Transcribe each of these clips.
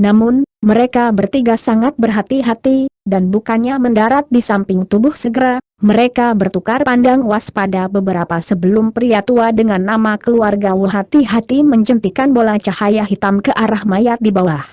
Namun, mereka bertiga sangat berhati-hati, dan bukannya mendarat di samping tubuh segera, mereka bertukar pandang waspada beberapa sebelum pria tua dengan nama keluarga Wu hati-hati menjentikan bola cahaya hitam ke arah mayat di bawah.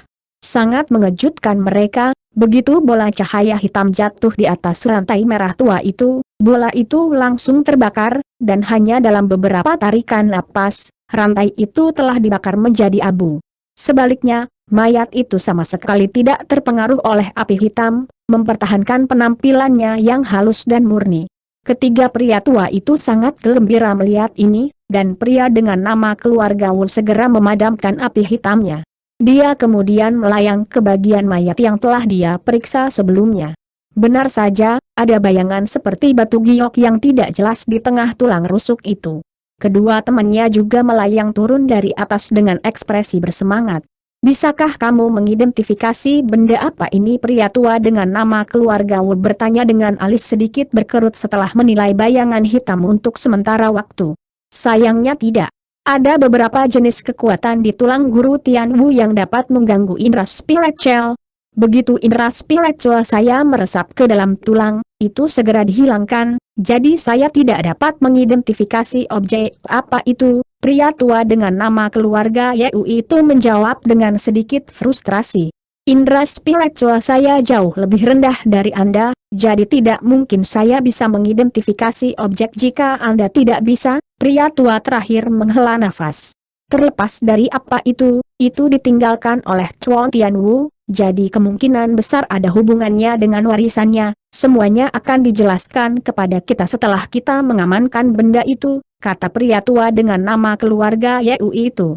Sangat mengejutkan mereka, begitu bola cahaya hitam jatuh di atas rantai merah tua itu, bola itu langsung terbakar, dan hanya dalam beberapa tarikan napas, rantai itu telah dibakar menjadi abu. Sebaliknya, mayat itu sama sekali tidak terpengaruh oleh api hitam, mempertahankan penampilannya yang halus dan murni. Ketiga pria tua itu sangat gembira melihat ini, dan pria dengan nama keluarga Wu segera memadamkan api hitamnya. Dia kemudian melayang ke bagian mayat yang telah dia periksa sebelumnya. Benar saja, ada bayangan seperti batu giok yang tidak jelas di tengah tulang rusuk itu. Kedua temannya juga melayang turun dari atas dengan ekspresi bersemangat. "Bisakah kamu mengidentifikasi benda apa ini?" Pria tua dengan nama keluarga Wu bertanya dengan alis sedikit berkerut setelah menilai bayangan hitam untuk sementara waktu. "Sayangnya tidak. Ada beberapa jenis kekuatan di tulang guru Tian Wu yang dapat mengganggu indera spiritual. Begitu indera spiritual saya meresap ke dalam tulang, itu segera dihilangkan, jadi saya tidak dapat mengidentifikasi objek apa itu." Pria tua dengan nama keluarga Yeu itu menjawab dengan sedikit frustrasi. "Indera spiritual saya jauh lebih rendah dari Anda, jadi tidak mungkin saya bisa mengidentifikasi objek jika Anda tidak bisa." Pria tua terakhir menghela nafas. Terlepas dari apa itu ditinggalkan oleh Chuan Tianwu, jadi kemungkinan besar ada hubungannya dengan warisannya. Semuanya akan dijelaskan kepada kita setelah kita mengamankan benda itu, kata pria tua dengan nama keluarga Yeu itu.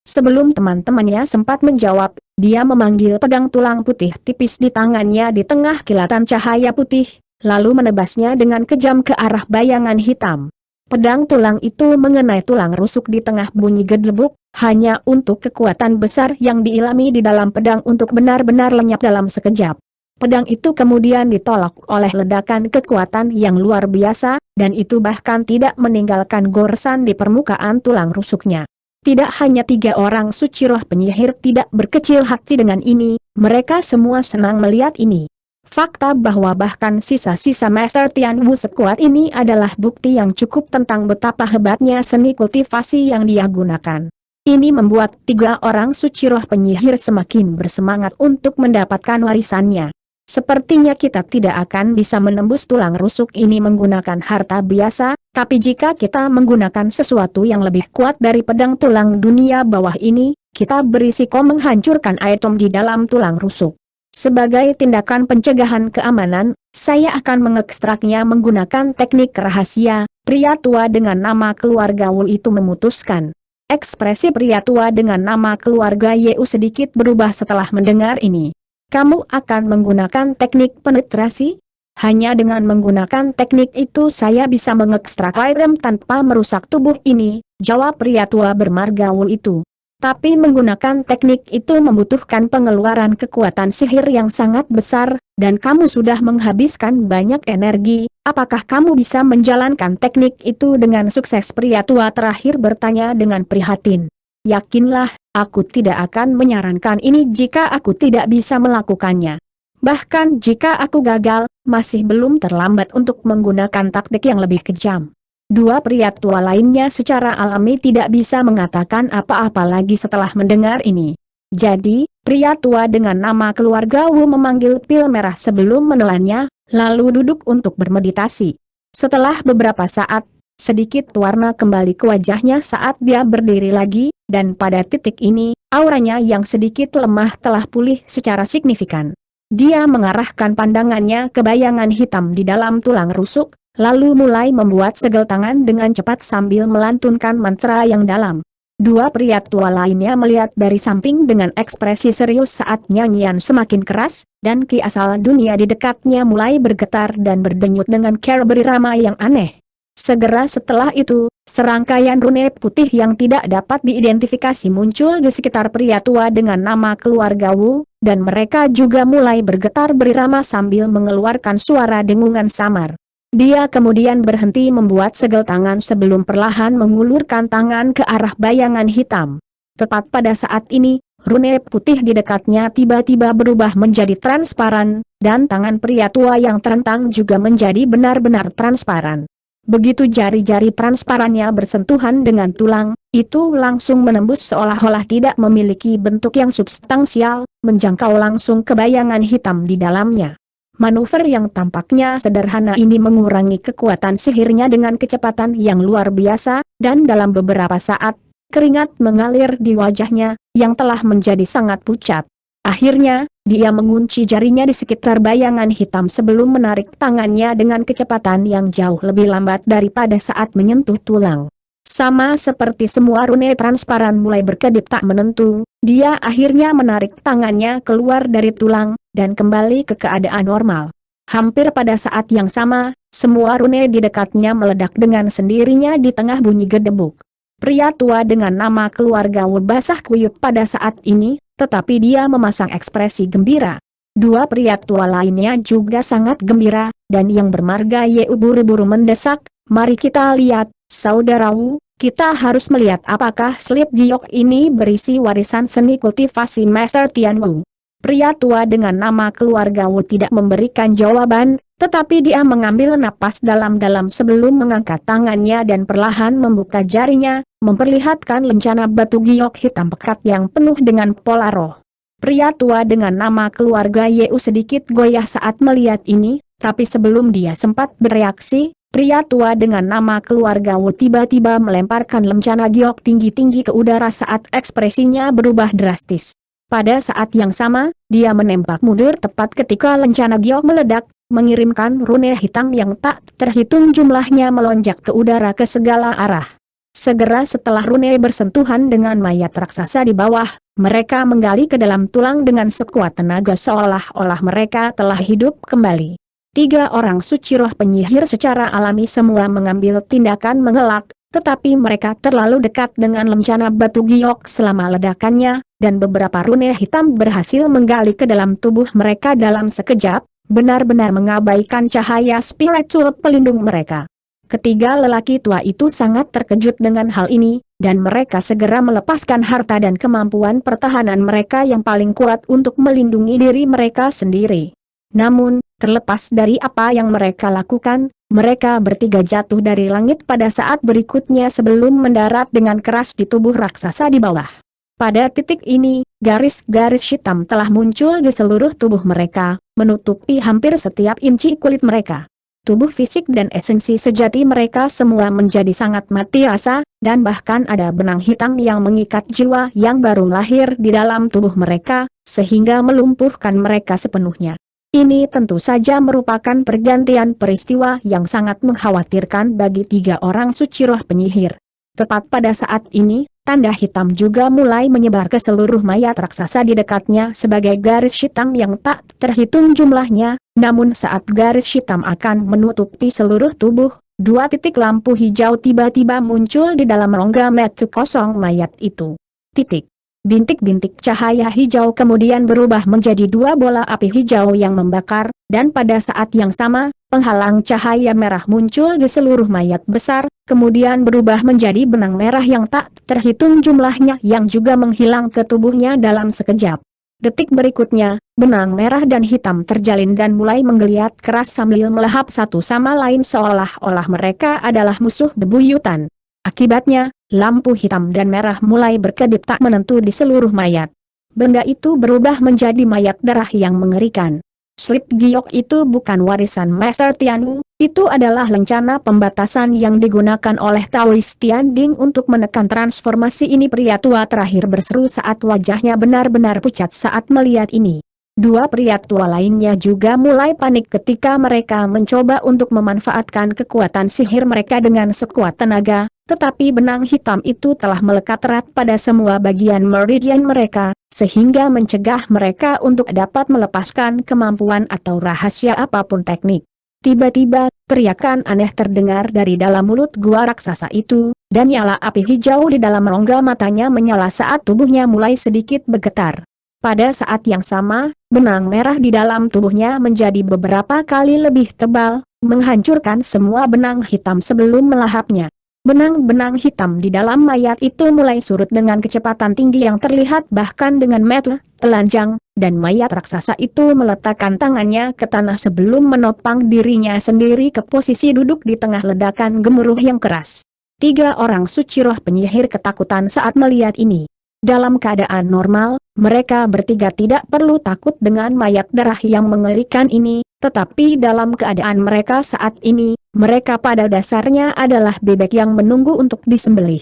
Sebelum teman-temannya sempat menjawab, dia memanggil pedang tulang putih tipis di tangannya di tengah kilatan cahaya putih, lalu menebasnya dengan kejam ke arah bayangan hitam. Pedang tulang itu mengenai tulang rusuk di tengah bunyi gedebuk, hanya untuk kekuatan besar yang diilami di dalam pedang untuk benar-benar lenyap dalam sekejap. Pedang itu kemudian ditolak oleh ledakan kekuatan yang luar biasa, dan itu bahkan tidak meninggalkan goresan di permukaan tulang rusuknya. Tidak hanya 3 orang suci roh penyihir tidak berkecil hati dengan ini, mereka semua senang melihat ini. Fakta bahwa bahkan sisa-sisa Master Tian Wu sekuat ini adalah bukti yang cukup tentang betapa hebatnya seni kultivasi yang dia gunakan. Ini membuat 3 orang suci roh penyihir semakin bersemangat untuk mendapatkan warisannya. Sepertinya kita tidak akan bisa menembus tulang rusuk ini menggunakan harta biasa, tapi jika kita menggunakan sesuatu yang lebih kuat dari pedang tulang dunia bawah ini, kita berisiko menghancurkan item di dalam tulang rusuk. Sebagai tindakan pencegahan keamanan, saya akan mengekstraknya menggunakan teknik rahasia. Pria tua dengan nama keluarga Wu itu memutuskan. Ekspresi pria tua dengan nama keluarga Yeu sedikit berubah setelah mendengar ini. "Kamu akan menggunakan teknik penetrasi? Hanya dengan menggunakan teknik itu saya bisa mengekstrak item tanpa merusak tubuh ini," jawab pria tua bermarga Wu itu. "Tapi menggunakan teknik itu membutuhkan pengeluaran kekuatan sihir yang sangat besar, dan kamu sudah menghabiskan banyak energi. Apakah kamu bisa menjalankan teknik itu dengan sukses?" Pria tua terakhir bertanya dengan prihatin. "Yakinlah, aku tidak akan menyarankan ini jika aku tidak bisa melakukannya. Bahkan jika aku gagal, masih belum terlambat untuk menggunakan taktik yang lebih kejam." 2 pria tua lainnya secara alami tidak bisa mengatakan apa-apa lagi setelah mendengar ini. Jadi, pria tua dengan nama keluarga Wu memanggil pil merah sebelum menelannya, lalu duduk untuk bermeditasi. Setelah beberapa saat, sedikit warna kembali ke wajahnya saat dia berdiri lagi, dan pada titik ini, auranya yang sedikit lemah telah pulih secara signifikan. Dia mengarahkan pandangannya ke bayangan hitam di dalam tulang rusuk, lalu mulai membuat segel tangan dengan cepat sambil melantunkan mantra yang dalam. 2 pria tua lainnya melihat dari samping dengan ekspresi serius saat nyanyian semakin keras, dan ki asal dunia di dekatnya mulai bergetar dan berdenyut dengan cara berirama yang aneh. Segera setelah itu, serangkaian rune putih yang tidak dapat diidentifikasi muncul di sekitar pria tua dengan nama keluarga Wu, dan mereka juga mulai bergetar berirama sambil mengeluarkan suara dengungan samar. Dia kemudian berhenti membuat segel tangan sebelum perlahan mengulurkan tangan ke arah bayangan hitam. Tepat pada saat ini, Rune putih di dekatnya tiba-tiba berubah menjadi transparan, dan tangan pria tua yang terentang juga menjadi benar-benar transparan. Begitu jari-jari transparannya bersentuhan dengan tulang, itu langsung menembus seolah-olah tidak memiliki bentuk yang substansial, menjangkau langsung ke bayangan hitam di dalamnya. Manuver yang tampaknya sederhana ini mengurangi kekuatan sihirnya dengan kecepatan yang luar biasa, dan dalam beberapa saat, keringat mengalir di wajahnya, yang telah menjadi sangat pucat. Akhirnya, dia mengunci jarinya di sekitar bayangan hitam sebelum menarik tangannya dengan kecepatan yang jauh lebih lambat daripada saat menyentuh tulang. Sama seperti semua rune transparan mulai berkedip tak menentu, dia akhirnya menarik tangannya keluar dari tulang, dan kembali ke keadaan normal. Hampir pada saat yang sama, semua rune di dekatnya meledak dengan sendirinya di tengah bunyi gedebuk. Pria tua dengan nama keluarga Wu basah kuyup pada saat ini, tetapi dia memasang ekspresi gembira. Dua pria tua lainnya juga sangat gembira, dan yang bermarga Yeu buru-buru mendesak, "Mari kita lihat, saudara Wu, kita harus melihat apakah slip giok ini berisi warisan seni kultivasi Master Tian Wu." Pria tua dengan nama keluarga Wu tidak memberikan jawaban, tetapi dia mengambil napas dalam-dalam sebelum mengangkat tangannya dan perlahan membuka jarinya, memperlihatkan lencana batu giok hitam pekat yang penuh dengan pola roh. Pria tua dengan nama keluarga Yeu sedikit goyah saat melihat ini, tapi sebelum dia sempat bereaksi, pria tua dengan nama keluarga Wu tiba-tiba melemparkan lencana giok tinggi-tinggi ke udara saat ekspresinya berubah drastis. Pada saat yang sama, dia menembak mundur tepat ketika lencana giok meledak, mengirimkan rune hitam yang tak terhitung jumlahnya melonjak ke udara ke segala arah. Segera setelah rune bersentuhan dengan mayat raksasa di bawah, mereka menggali ke dalam tulang dengan sekuat tenaga seolah-olah mereka telah hidup kembali. 3 orang suci roh penyihir secara alami semua mengambil tindakan mengelak, tetapi mereka terlalu dekat dengan lencana batu giok selama ledakannya, dan beberapa rune hitam berhasil menggali ke dalam tubuh mereka dalam sekejap, benar-benar mengabaikan cahaya spiritual pelindung mereka. Ketiga lelaki tua itu sangat terkejut dengan hal ini, dan mereka segera melepaskan harta dan kemampuan pertahanan mereka yang paling kuat untuk melindungi diri mereka sendiri. Namun, terlepas dari apa yang mereka lakukan, mereka bertiga jatuh dari langit pada saat berikutnya sebelum mendarat dengan keras di tubuh raksasa di bawah. Pada titik ini, garis-garis hitam telah muncul di seluruh tubuh mereka, menutupi hampir setiap inci kulit mereka. Tubuh fisik dan esensi sejati mereka semua menjadi sangat mati rasa, dan bahkan ada benang hitam yang mengikat jiwa yang baru lahir di dalam tubuh mereka, sehingga melumpuhkan mereka sepenuhnya. Ini tentu saja merupakan pergantian peristiwa yang sangat mengkhawatirkan bagi 3 orang suci roh penyihir. Tepat pada saat ini, tanda hitam juga mulai menyebar ke seluruh mayat raksasa di dekatnya sebagai garis hitam yang tak terhitung jumlahnya, namun saat garis hitam akan menutupi seluruh tubuh, 2 titik lampu hijau tiba-tiba muncul di dalam rongga mata kosong mayat itu. Titik. Bintik-bintik cahaya hijau kemudian berubah menjadi 2 bola api hijau yang membakar, dan pada saat yang sama, penghalang cahaya merah muncul di seluruh mayat besar, kemudian berubah menjadi benang merah yang tak terhitung jumlahnya yang juga menghilang ke tubuhnya dalam sekejap. Detik berikutnya, benang merah dan hitam terjalin dan mulai menggeliat keras sambil melahap satu sama lain seolah-olah mereka adalah musuh bebuyutan. Akibatnya, lampu hitam dan merah mulai berkedip tak menentu di seluruh mayat. Benda itu berubah menjadi mayat darah yang mengerikan. Slip giok itu bukan warisan Master Tian Wu, itu adalah lencana pembatasan yang digunakan oleh Taoist Tian Ding untuk menekan transformasi ini. Pria tua terakhir berseru saat wajahnya benar-benar pucat saat melihat ini. 2 pria tua lainnya juga mulai panik ketika mereka mencoba untuk memanfaatkan kekuatan sihir mereka dengan sekuat tenaga, tetapi benang hitam itu telah melekat erat pada semua bagian meridian mereka, sehingga mencegah mereka untuk dapat melepaskan kemampuan atau rahasia apapun teknik. Tiba-tiba, teriakan aneh terdengar dari dalam mulut gua raksasa itu, dan nyala api hijau di dalam rongga matanya menyala saat tubuhnya mulai sedikit bergetar. Pada saat yang sama, benang merah di dalam tubuhnya menjadi beberapa kali lebih tebal, menghancurkan semua benang hitam sebelum melahapnya. Benang-benang hitam di dalam mayat itu mulai surut dengan kecepatan tinggi yang terlihat bahkan dengan mata telanjang, dan mayat raksasa itu meletakkan tangannya ke tanah sebelum menopang dirinya sendiri ke posisi duduk di tengah ledakan gemuruh yang keras. 3 orang suci roh penyihir ketakutan saat melihat ini. Dalam keadaan normal, mereka bertiga tidak perlu takut dengan mayat darah yang mengerikan ini, tetapi dalam keadaan mereka saat ini, mereka pada dasarnya adalah bebek yang menunggu untuk disembelih.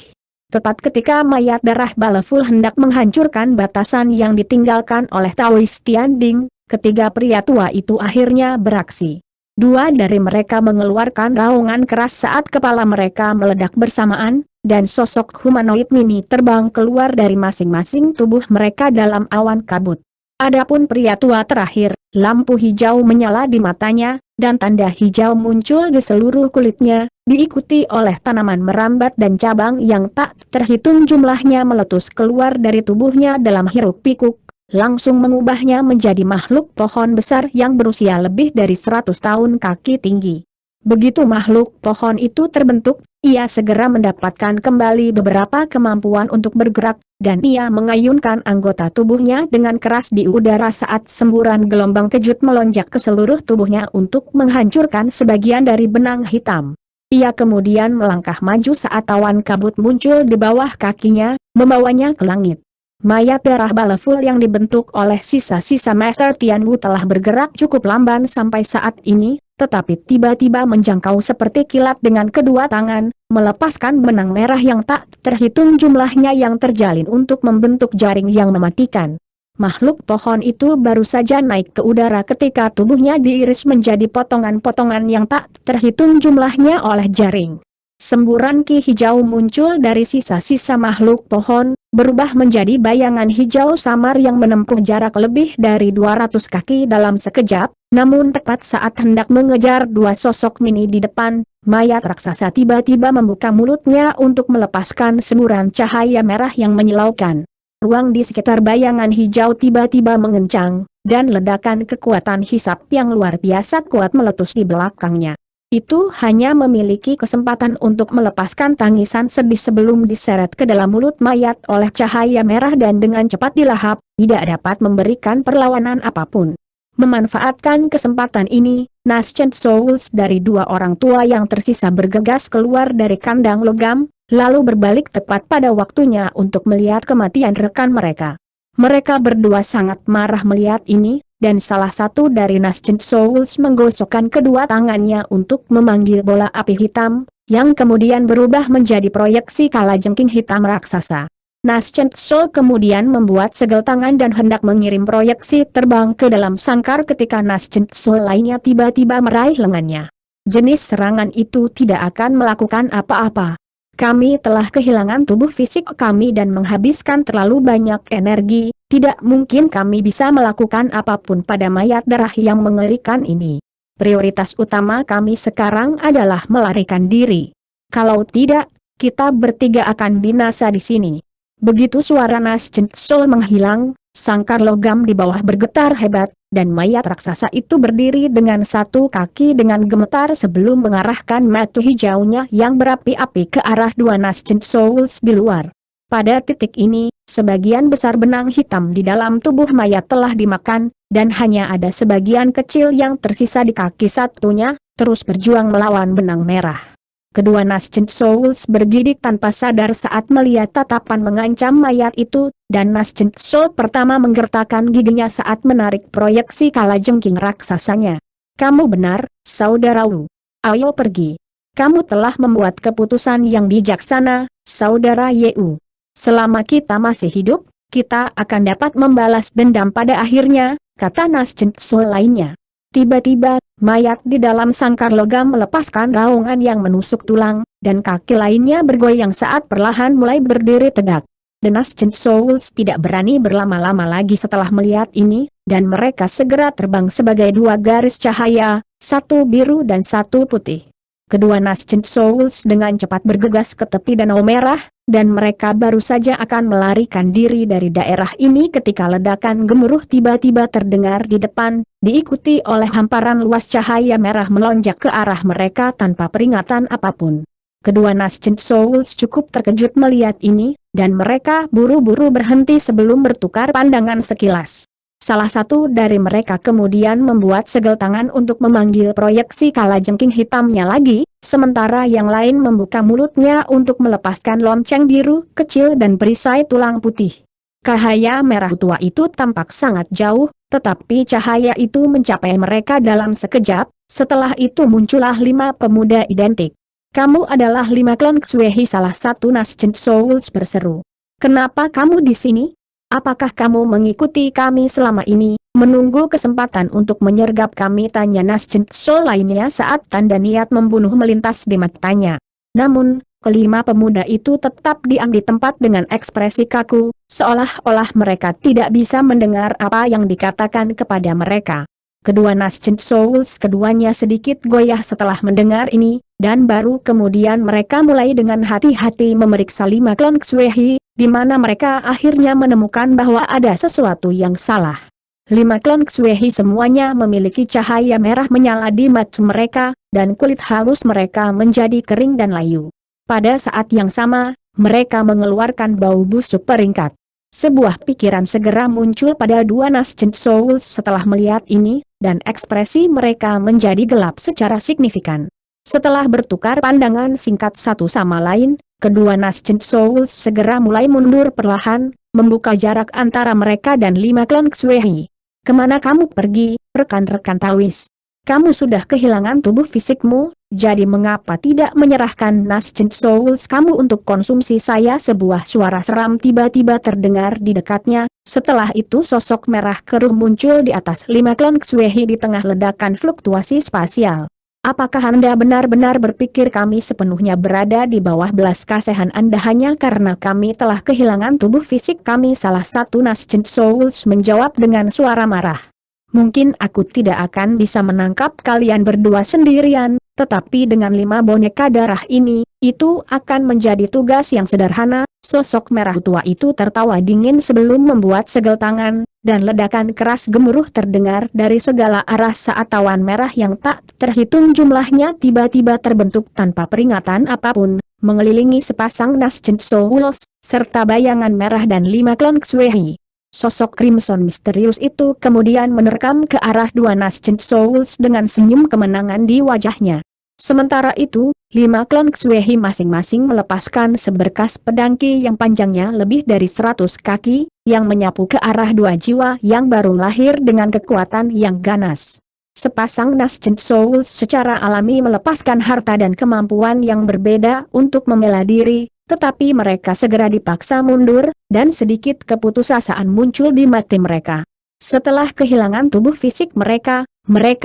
Tepat ketika mayat darah Baleful hendak menghancurkan batasan yang ditinggalkan oleh Taois Tianding, ketiga pria tua itu akhirnya beraksi. 2 dari mereka mengeluarkan raungan keras saat kepala mereka meledak bersamaan, dan sosok humanoid mini terbang keluar dari masing-masing tubuh mereka dalam awan kabut. Adapun pria tua terakhir, lampu hijau menyala di matanya, dan tanda hijau muncul di seluruh kulitnya, diikuti oleh tanaman merambat dan cabang yang tak terhitung jumlahnya meletus keluar dari tubuhnya dalam hiruk-pikuk, langsung mengubahnya menjadi makhluk pohon besar yang berusia lebih dari 100 tahun kaki tinggi. Begitu makhluk pohon itu terbentuk, ia segera mendapatkan kembali beberapa kemampuan untuk bergerak, dan ia mengayunkan anggota tubuhnya dengan keras di udara saat semburan gelombang kejut melonjak ke seluruh tubuhnya untuk menghancurkan sebagian dari benang hitam. Ia kemudian melangkah maju saat awan kabut muncul di bawah kakinya, membawanya ke langit. Mayat darah Baleful yang dibentuk oleh sisa-sisa Master Tianwu telah bergerak cukup lamban sampai saat ini, tetapi tiba-tiba menjangkau seperti kilat dengan kedua tangan, melepaskan benang merah yang tak terhitung jumlahnya yang terjalin untuk membentuk jaring yang mematikan. Makhluk pohon itu baru saja naik ke udara ketika tubuhnya diiris menjadi potongan-potongan yang tak terhitung jumlahnya oleh jaring. Semburan ki hijau muncul dari sisa-sisa makhluk pohon, berubah menjadi bayangan hijau samar yang menempuh jarak lebih dari 200 kaki dalam sekejap, namun tepat saat hendak mengejar 2 sosok mini di depan, mayat raksasa tiba-tiba membuka mulutnya untuk melepaskan semburan cahaya merah yang menyilaukan. Ruang di sekitar bayangan hijau tiba-tiba mengencang, dan ledakan kekuatan hisap yang luar biasa kuat meletus di belakangnya. Itu hanya memiliki kesempatan untuk melepaskan tangisan sedih sebelum diseret ke dalam mulut mayat oleh cahaya merah dan dengan cepat dilahap, tidak dapat memberikan perlawanan apapun. Memanfaatkan kesempatan ini, Nascent Souls dari 2 orang tua yang tersisa bergegas keluar dari kandang logam, lalu berbalik tepat pada waktunya untuk melihat kematian rekan mereka. Mereka berdua sangat marah melihat ini, dan salah satu dari Nascent Souls menggosokkan kedua tangannya untuk memanggil bola api hitam, yang kemudian berubah menjadi proyeksi kalajengking hitam raksasa. Nascent Soul kemudian membuat segel tangan dan hendak mengirim proyeksi terbang ke dalam sangkar ketika Nascent Soul lainnya tiba-tiba meraih lengannya. Jenis serangan itu tidak akan melakukan apa-apa. Kami telah kehilangan tubuh fisik kami dan menghabiskan terlalu banyak energi, tidak mungkin kami bisa melakukan apapun pada mayat darah yang mengerikan ini. Prioritas utama kami sekarang adalah melarikan diri. Kalau tidak, kita bertiga akan binasa di sini. Begitu suara Nascent Soul menghilang, sangkar logam di bawah bergetar hebat, dan mayat raksasa itu berdiri dengan satu kaki dengan gemetar sebelum mengarahkan mata hijaunya yang berapi-api ke arah 2 Nascent Souls di luar. Pada titik ini, sebagian besar benang hitam di dalam tubuh mayat telah dimakan, dan hanya ada sebagian kecil yang tersisa di kaki satunya, terus berjuang melawan benang merah. Kedua Nascent Souls bergidik tanpa sadar saat melihat tatapan mengancam mayat itu, dan Nascent Soul pertama menggertakkan giginya saat menarik proyeksi kalajengking raksasanya. Kamu benar, saudara Wu. Ayo pergi. Kamu telah membuat keputusan yang bijaksana, saudara Yu. Selama kita masih hidup, kita akan dapat membalas dendam pada akhirnya, kata Nascent Soul lainnya. Tiba-tiba, mayat di dalam sangkar logam melepaskan raungan yang menusuk tulang, dan kaki lainnya bergoyang saat perlahan mulai berdiri tegak. The Nascent Souls tidak berani berlama-lama lagi setelah melihat ini, dan mereka segera terbang sebagai 2 garis cahaya, satu biru dan satu putih. Kedua Nascent Souls dengan cepat bergegas ke tepi Danau Merah, dan mereka baru saja akan melarikan diri dari daerah ini ketika ledakan gemuruh tiba-tiba terdengar di depan, diikuti oleh hamparan luas cahaya merah melonjak ke arah mereka tanpa peringatan apapun. Kedua Nascent Souls cukup terkejut melihat ini, dan mereka buru-buru berhenti sebelum bertukar pandangan sekilas. Salah satu dari mereka kemudian membuat segel tangan untuk memanggil proyeksi kalajengking hitamnya lagi, sementara yang lain membuka mulutnya untuk melepaskan lonceng biru kecil dan perisai tulang putih. Cahaya merah tua itu tampak sangat jauh, tetapi cahaya itu mencapai mereka dalam sekejap. Setelah itu muncullah 5 pemuda identik. "Kamu adalah 5 klon Xue," salah satu Nascent Souls berseru. "Kenapa kamu di sini? Apakah kamu mengikuti kami selama ini, menunggu kesempatan untuk menyergap kami?" tanya Nascent Soul lainnya saat tanda niat membunuh melintas di matanya. Namun, kelima pemuda itu tetap diam di tempat dengan ekspresi kaku, seolah-olah mereka tidak bisa mendengar apa yang dikatakan kepada mereka. Kedua Nascent Souls keduanya sedikit goyah setelah mendengar ini, dan baru kemudian mereka mulai dengan hati-hati memeriksa 5 klon Xue, di mana mereka akhirnya menemukan bahwa ada sesuatu yang salah. 5 klon Xue semuanya memiliki cahaya merah menyala di mata mereka, dan kulit halus mereka menjadi kering dan layu. Pada saat yang sama, mereka mengeluarkan bau busuk peringkat. Sebuah pikiran segera muncul pada 2 Nascent Souls setelah melihat ini, dan ekspresi mereka menjadi gelap secara signifikan. Setelah bertukar pandangan singkat satu sama lain, kedua Nascent Souls segera mulai mundur perlahan, membuka jarak antara mereka dan 5 klon Xue. "Kemana kamu pergi, rekan-rekan Taois? Kamu sudah kehilangan tubuh fisikmu, jadi mengapa tidak menyerahkan Nascent Souls kamu untuk konsumsi saya?" Sebuah suara seram tiba-tiba terdengar di dekatnya. Setelah itu sosok merah keruh muncul di atas 5 klon Xue di tengah ledakan fluktuasi spasial. "Apakah Anda benar-benar berpikir kami sepenuhnya berada di bawah belas kasihan Anda hanya karena kami telah kehilangan tubuh fisik kami?" Salah satu Nascent Souls menjawab dengan suara marah. "Mungkin aku tidak akan bisa menangkap kalian berdua sendirian, tetapi dengan 5 boneka darah ini, itu akan menjadi tugas yang sederhana." Sosok merah tua itu tertawa dingin sebelum membuat segel tangan, dan ledakan keras gemuruh terdengar dari segala arah saat awan merah yang tak terhitung jumlahnya tiba-tiba terbentuk tanpa peringatan apapun, mengelilingi sepasang Nascent Souls, serta bayangan merah dan 5 klon Xue. Sosok Crimson misterius itu kemudian menerkam ke arah 2 Nascent Souls dengan senyum kemenangan di wajahnya. Sementara itu, 5 klon Xue masing-masing melepaskan seberkas pedangki yang panjangnya lebih dari 100 kaki, yang menyapu ke arah 2 jiwa yang baru lahir dengan kekuatan yang ganas. Sepasang Nascent Souls secara alami melepaskan harta dan kemampuan yang berbeda untuk membela diri, tetapi mereka segera dipaksa mundur, dan sedikit keputusasaan muncul di mata mereka. Setelah kehilangan tubuh fisik mereka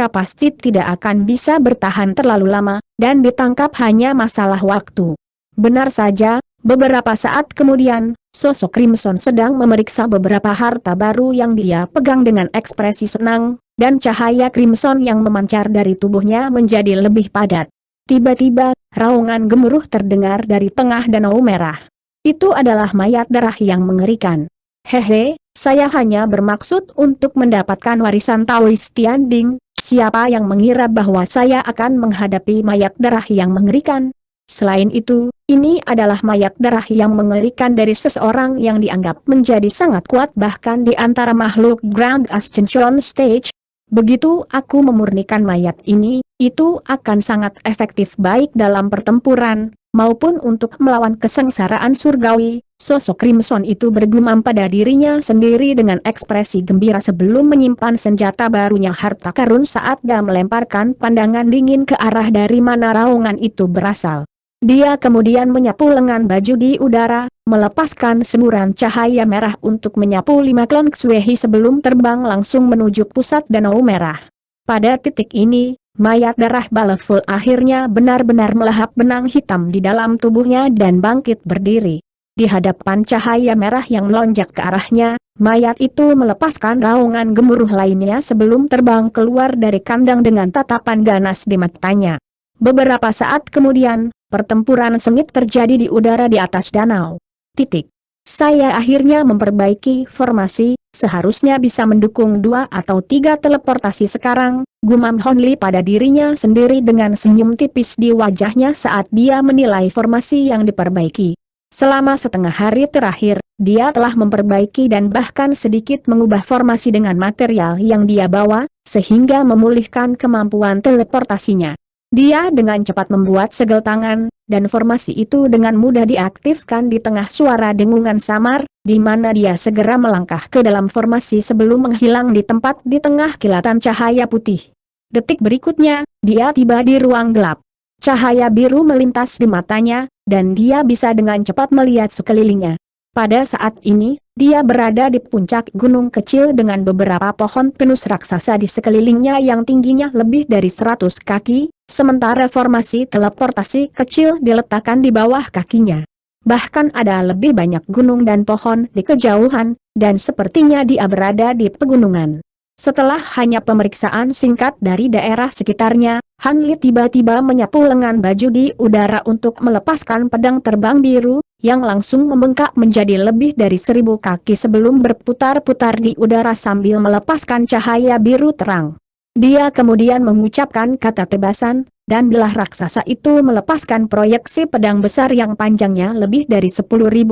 pasti tidak akan bisa bertahan terlalu lama, dan ditangkap hanya masalah waktu. Benar saja, beberapa saat kemudian, sosok Crimson sedang memeriksa beberapa harta baru yang dia pegang dengan ekspresi senang, dan cahaya Crimson yang memancar dari tubuhnya menjadi lebih padat. Tiba-tiba, raungan gemuruh terdengar dari tengah danau merah. Itu adalah mayat darah yang mengerikan. "Hehe, saya hanya bermaksud untuk mendapatkan warisan Taois Tianding. Siapa yang mengira bahwa saya akan menghadapi mayat darah yang mengerikan? Selain itu, ini adalah mayat darah yang mengerikan dari seseorang yang dianggap menjadi sangat kuat bahkan di antara makhluk Grand Ascension Stage. Begitu aku memurnikan mayat ini, itu akan sangat efektif baik dalam pertempuran, maupun untuk melawan kesengsaraan surgawi." Sosok Crimson itu bergumam pada dirinya sendiri dengan ekspresi gembira sebelum menyimpan senjata barunya harta karun saat dia melemparkan pandangan dingin ke arah dari mana raungan itu berasal. Dia kemudian menyapu lengan baju di udara, melepaskan semburan cahaya merah untuk menyapu 5 klon Xue sebelum terbang langsung menuju pusat danau merah. Pada titik ini, mayat darah Baleful akhirnya benar-benar melahap benang hitam di dalam tubuhnya dan bangkit berdiri. Di hadapan cahaya merah yang melonjak ke arahnya, mayat itu melepaskan raungan gemuruh lainnya sebelum terbang keluar dari kandang dengan tatapan ganas di matanya. Beberapa saat kemudian, pertempuran sengit terjadi di udara di atas danau. Saya akhirnya memperbaiki formasi, seharusnya bisa mendukung 2 atau 3 teleportasi sekarang, gumam Honli pada dirinya sendiri dengan senyum tipis di wajahnya saat dia menilai formasi yang diperbaiki. Selama setengah hari terakhir, dia telah memperbaiki dan bahkan sedikit mengubah formasi dengan material yang dia bawa, sehingga memulihkan kemampuan teleportasinya. Dia dengan cepat membuat segel tangan, dan formasi itu dengan mudah diaktifkan di tengah suara dengungan samar, di mana dia segera melangkah ke dalam formasi sebelum menghilang di tempat di tengah kilatan cahaya putih. Detik berikutnya, dia tiba di ruang gelap. Cahaya biru melintas di matanya, dan dia bisa dengan cepat melihat sekelilingnya. Pada saat ini, dia berada di puncak gunung kecil dengan beberapa pohon pinus raksasa di sekelilingnya yang tingginya lebih dari 100 kaki, sementara formasi teleportasi kecil diletakkan di bawah kakinya. Bahkan ada lebih banyak gunung dan pohon di kejauhan, dan sepertinya dia berada di pegunungan. Setelah hanya pemeriksaan singkat dari daerah sekitarnya, Han Li tiba-tiba menyapu lengan baju di udara untuk melepaskan pedang terbang biru, yang langsung membengkak menjadi lebih dari 1000 kaki sebelum berputar-putar di udara sambil melepaskan cahaya biru terang. Dia kemudian mengucapkan kata tebasan, dan belah raksasa itu melepaskan proyeksi pedang besar yang panjangnya lebih dari 10.000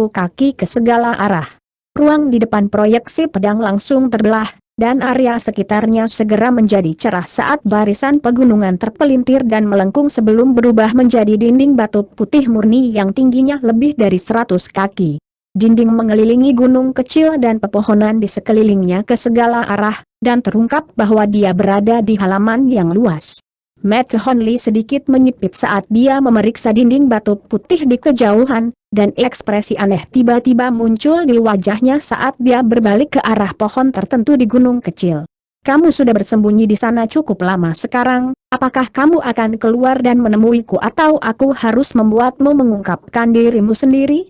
kaki ke segala arah. Ruang di depan proyeksi pedang langsung terbelah, dan area sekitarnya segera menjadi cerah saat barisan pegunungan terpelintir dan melengkung sebelum berubah menjadi dinding batu putih murni yang tingginya lebih dari 100 kaki. Dinding mengelilingi gunung kecil dan pepohonan di sekelilingnya ke segala arah, dan terungkap bahwa dia berada di halaman yang luas. Mata Honli sedikit menyipit saat dia memeriksa dinding batu putih di kejauhan, dan ekspresi aneh tiba-tiba muncul di wajahnya saat dia berbalik ke arah pohon tertentu di gunung kecil. Kamu sudah bersembunyi di sana cukup lama sekarang, apakah kamu akan keluar dan menemuiku atau aku harus membuatmu mengungkapkan dirimu sendiri?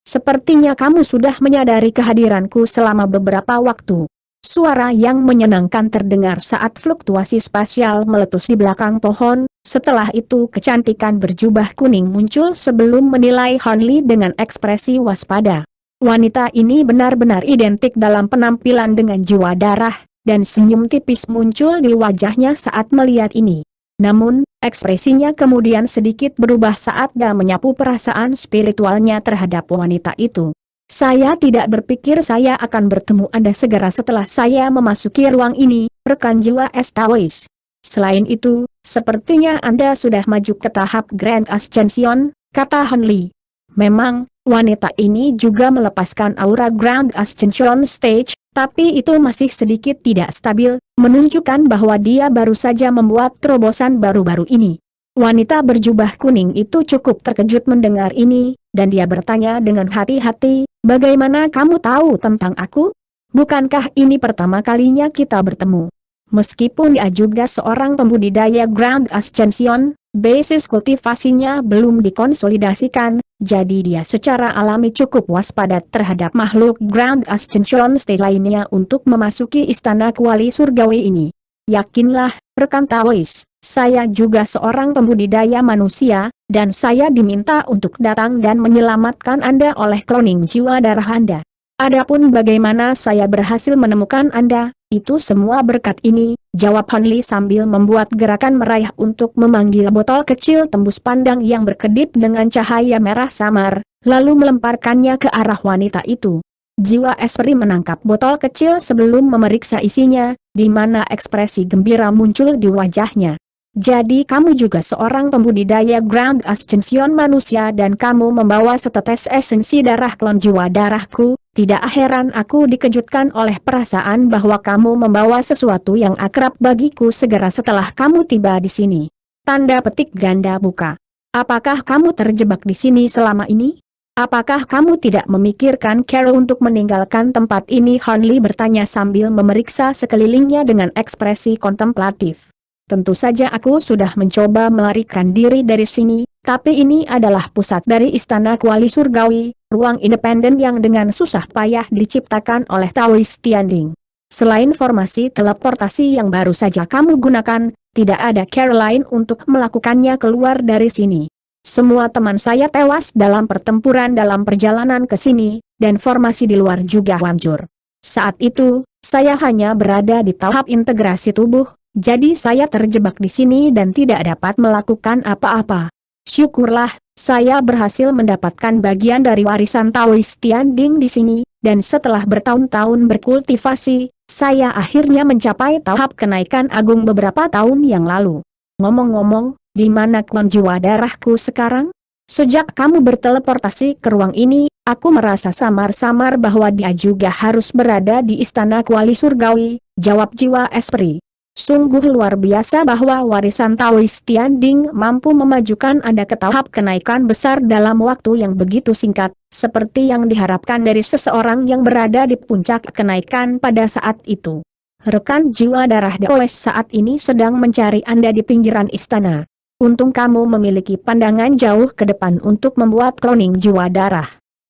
Sepertinya kamu sudah menyadari kehadiranku selama beberapa waktu. Suara yang menyenangkan terdengar saat fluktuasi spasial meletus di belakang pohon. Setelah itu kecantikan berjubah kuning muncul sebelum menilai Honli dengan ekspresi waspada. Wanita ini benar-benar identik dalam penampilan dengan jiwa darah, dan senyum tipis muncul di wajahnya saat melihat ini. Namun, ekspresinya kemudian sedikit berubah saat dia menyapu perasaan spiritualnya terhadap wanita itu. Saya tidak berpikir saya akan bertemu Anda segera setelah saya memasuki ruang ini, rekan jiwa Estawais. Selain itu, sepertinya Anda sudah maju ke tahap Grand Ascension, kata Honli. Memang, wanita ini juga melepaskan aura Grand Ascension Stage, tapi itu masih sedikit tidak stabil, menunjukkan bahwa dia baru saja membuat terobosan baru-baru ini. Wanita berjubah kuning itu cukup terkejut mendengar ini, dan dia bertanya dengan hati-hati, bagaimana kamu tahu tentang aku? Bukankah ini pertama kalinya kita bertemu? Meskipun dia juga seorang pembudidaya Grand Ascension, basis kultivasinya belum dikonsolidasikan, jadi dia secara alami cukup waspada terhadap makhluk Grand Ascension Stage lainnya untuk memasuki istana kuali surgawi ini. Yakinlah, rekan Tawis, saya juga seorang pembudidaya manusia, dan saya diminta untuk datang dan menyelamatkan Anda oleh kloning jiwa darah Anda. Adapun bagaimana saya berhasil menemukan Anda, itu semua berkat ini, jawab Honli sambil membuat gerakan meraih untuk memanggil botol kecil tembus pandang yang berkedip dengan cahaya merah samar, lalu melemparkannya ke arah wanita itu. Jiwa Espri menangkap botol kecil sebelum memeriksa isinya, di mana ekspresi gembira muncul di wajahnya. Jadi kamu juga seorang pembudidaya Grand Ascension manusia dan kamu membawa setetes esensi darah klon jiwa darahku, tidak heran aku dikejutkan oleh perasaan bahwa kamu membawa sesuatu yang akrab bagiku segera setelah kamu tiba di sini. Tanda petik ganda buka. Apakah kamu terjebak di sini selama ini? Apakah kamu tidak memikirkan cara untuk meninggalkan tempat ini? Honli bertanya sambil memeriksa sekelilingnya dengan ekspresi kontemplatif. Tentu saja aku sudah mencoba melarikan diri dari sini, tapi ini adalah pusat dari istana kuali surgawi, ruang independen yang dengan susah payah diciptakan oleh Tawis Tianding. Selain formasi teleportasi yang baru saja kamu gunakan, tidak ada cara lain untuk melakukannya keluar dari sini. Semua teman saya tewas dalam pertempuran dalam perjalanan ke sini, dan formasi di luar juga hancur. Saat itu, saya hanya berada di tahap integrasi tubuh, jadi saya terjebak di sini dan tidak dapat melakukan apa-apa. Syukurlah, saya berhasil mendapatkan bagian dari warisan Taoist Tianding di sini, dan setelah bertahun-tahun berkultivasi, saya akhirnya mencapai tahap kenaikan agung beberapa tahun yang lalu. Ngomong-ngomong, di mana klon jiwa darahku sekarang? Sejak kamu berteleportasi ke ruang ini, aku merasa samar-samar bahwa dia juga harus berada di istana kuali surgawi, jawab jiwa Esprit. Sungguh luar biasa bahwa warisan Taoist Tianding mampu memajukan Anda ke tahap kenaikan besar dalam waktu yang begitu singkat, seperti yang diharapkan dari seseorang yang berada di puncak kenaikan pada saat itu. Rekan jiwa darah Daoes saat ini sedang mencari Anda di pinggiran istana. Untung kamu memiliki pandangan jauh ke depan untuk membuat cloning jiwa darah.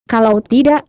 Kalau tidak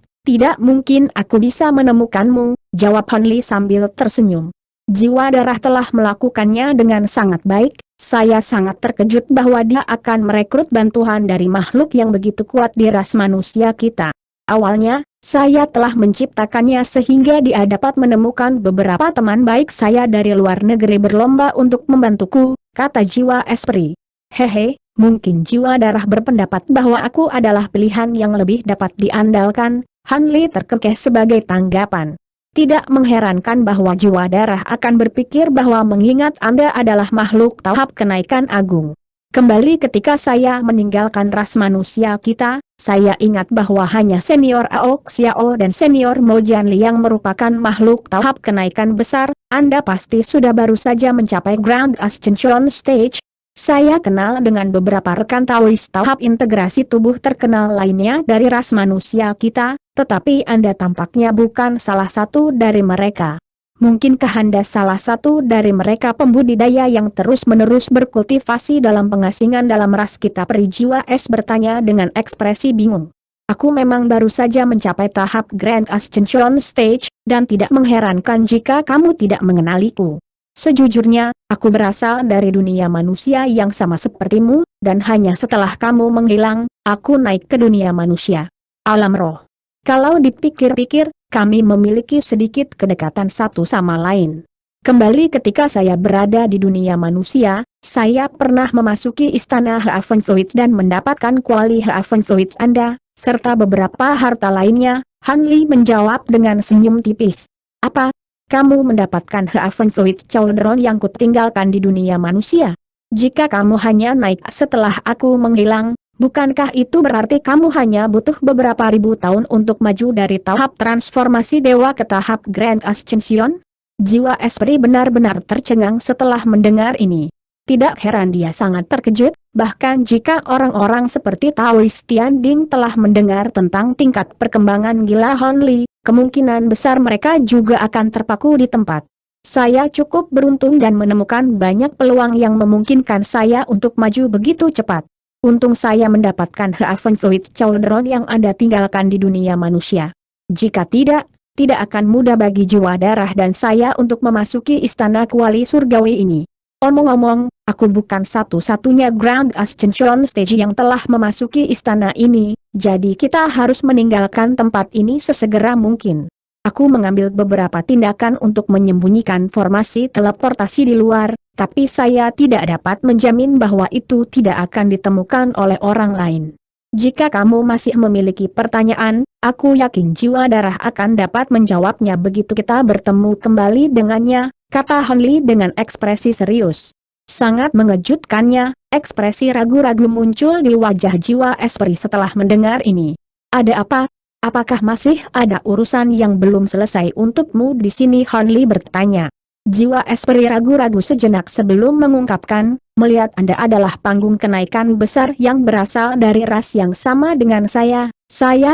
mungkin aku bisa menemukanmu, jawab Han Li sambil tersenyum. Jiwa darah telah melakukannya dengan sangat baik, saya sangat terkejut bahwa dia akan merekrut bantuan dari makhluk yang begitu kuat di ras manusia kita. Awalnya, saya telah menciptakannya sehingga dia dapat menemukan beberapa teman baik saya dari luar negeri berlomba untuk membantuku, kata jiwa Esprit. Hehe, mungkin jiwa darah berpendapat bahwa aku adalah pilihan yang lebih dapat diandalkan, Han Li terkekeh sebagai tanggapan. Tidak mengherankan bahwa jiwa darah akan berpikir bahwa mengingat Anda adalah makhluk tahap kenaikan agung. Kembali ketika saya meninggalkan ras manusia kita, saya ingat bahwa hanya senior Ao Xiao dan senior Mo Jianli yang merupakan makhluk tahap kenaikan besar, Anda pasti sudah baru saja mencapai Grand Ascension Stage. Saya kenal dengan beberapa rekan Taoist tahap integrasi tubuh terkenal lainnya dari ras manusia kita, tetapi Anda tampaknya bukan salah satu dari mereka. Mungkinkah Anda salah satu dari mereka pembudidaya yang terus-menerus berkultivasi dalam pengasingan dalam ras kita? Peri jiwa es bertanya dengan ekspresi bingung. Aku memang baru saja mencapai tahap Grand Ascension Stage, dan tidak mengherankan jika kamu tidak mengenaliku. Sejujurnya, aku berasal dari dunia manusia yang sama sepertimu, dan hanya setelah kamu menghilang, aku naik ke dunia manusia. Alam roh. Kalau dipikir-pikir, kami memiliki sedikit kedekatan satu sama lain. Kembali ketika saya berada di dunia manusia, saya pernah memasuki istana Haven Fluids dan mendapatkan kuali Haven Fluids Anda, serta beberapa harta lainnya, Han Li menjawab dengan senyum tipis. Apa? Kamu mendapatkan Haven Fluid Cauldron yang kutinggalkan di dunia manusia? Jika kamu hanya naik setelah aku menghilang, bukankah itu berarti kamu hanya butuh beberapa ribu tahun untuk maju dari tahap transformasi dewa ke tahap Grand Ascension? Jiwa Esprit benar-benar tercengang setelah mendengar ini. Tidak heran dia sangat terkejut, bahkan jika orang-orang seperti Taoist Tianding telah mendengar tentang tingkat perkembangan gila Han Li, kemungkinan besar mereka juga akan terpaku di tempat. Saya cukup beruntung dan menemukan banyak peluang yang memungkinkan saya untuk maju begitu cepat. Untung saya mendapatkan Haven Fluid Cauldron yang Anda tinggalkan di dunia manusia. Jika tidak akan mudah bagi jiwa darah dan saya untuk memasuki istana kuali surgawi ini. Omong-omong, aku bukan satu-satunya Grand Ascension Stage yang telah memasuki istana ini, jadi kita harus meninggalkan tempat ini sesegera mungkin. Aku mengambil beberapa tindakan untuk menyembunyikan formasi teleportasi di luar, tapi saya tidak dapat menjamin bahwa itu tidak akan ditemukan oleh orang lain. Jika kamu masih memiliki pertanyaan, aku yakin jiwa darah akan dapat menjawabnya begitu kita bertemu kembali dengannya, kata Han Li dengan ekspresi serius. Sangat mengejutkannya, ekspresi ragu-ragu muncul di wajah jiwa Esprit setelah mendengar ini. Ada apa? Apakah masih ada urusan yang belum selesai untukmu di sini? Han Li bertanya. Jiwa Esprit ragu-ragu sejenak sebelum mengungkapkan, melihat Anda adalah panggung kenaikan besar yang berasal dari ras yang sama dengan saya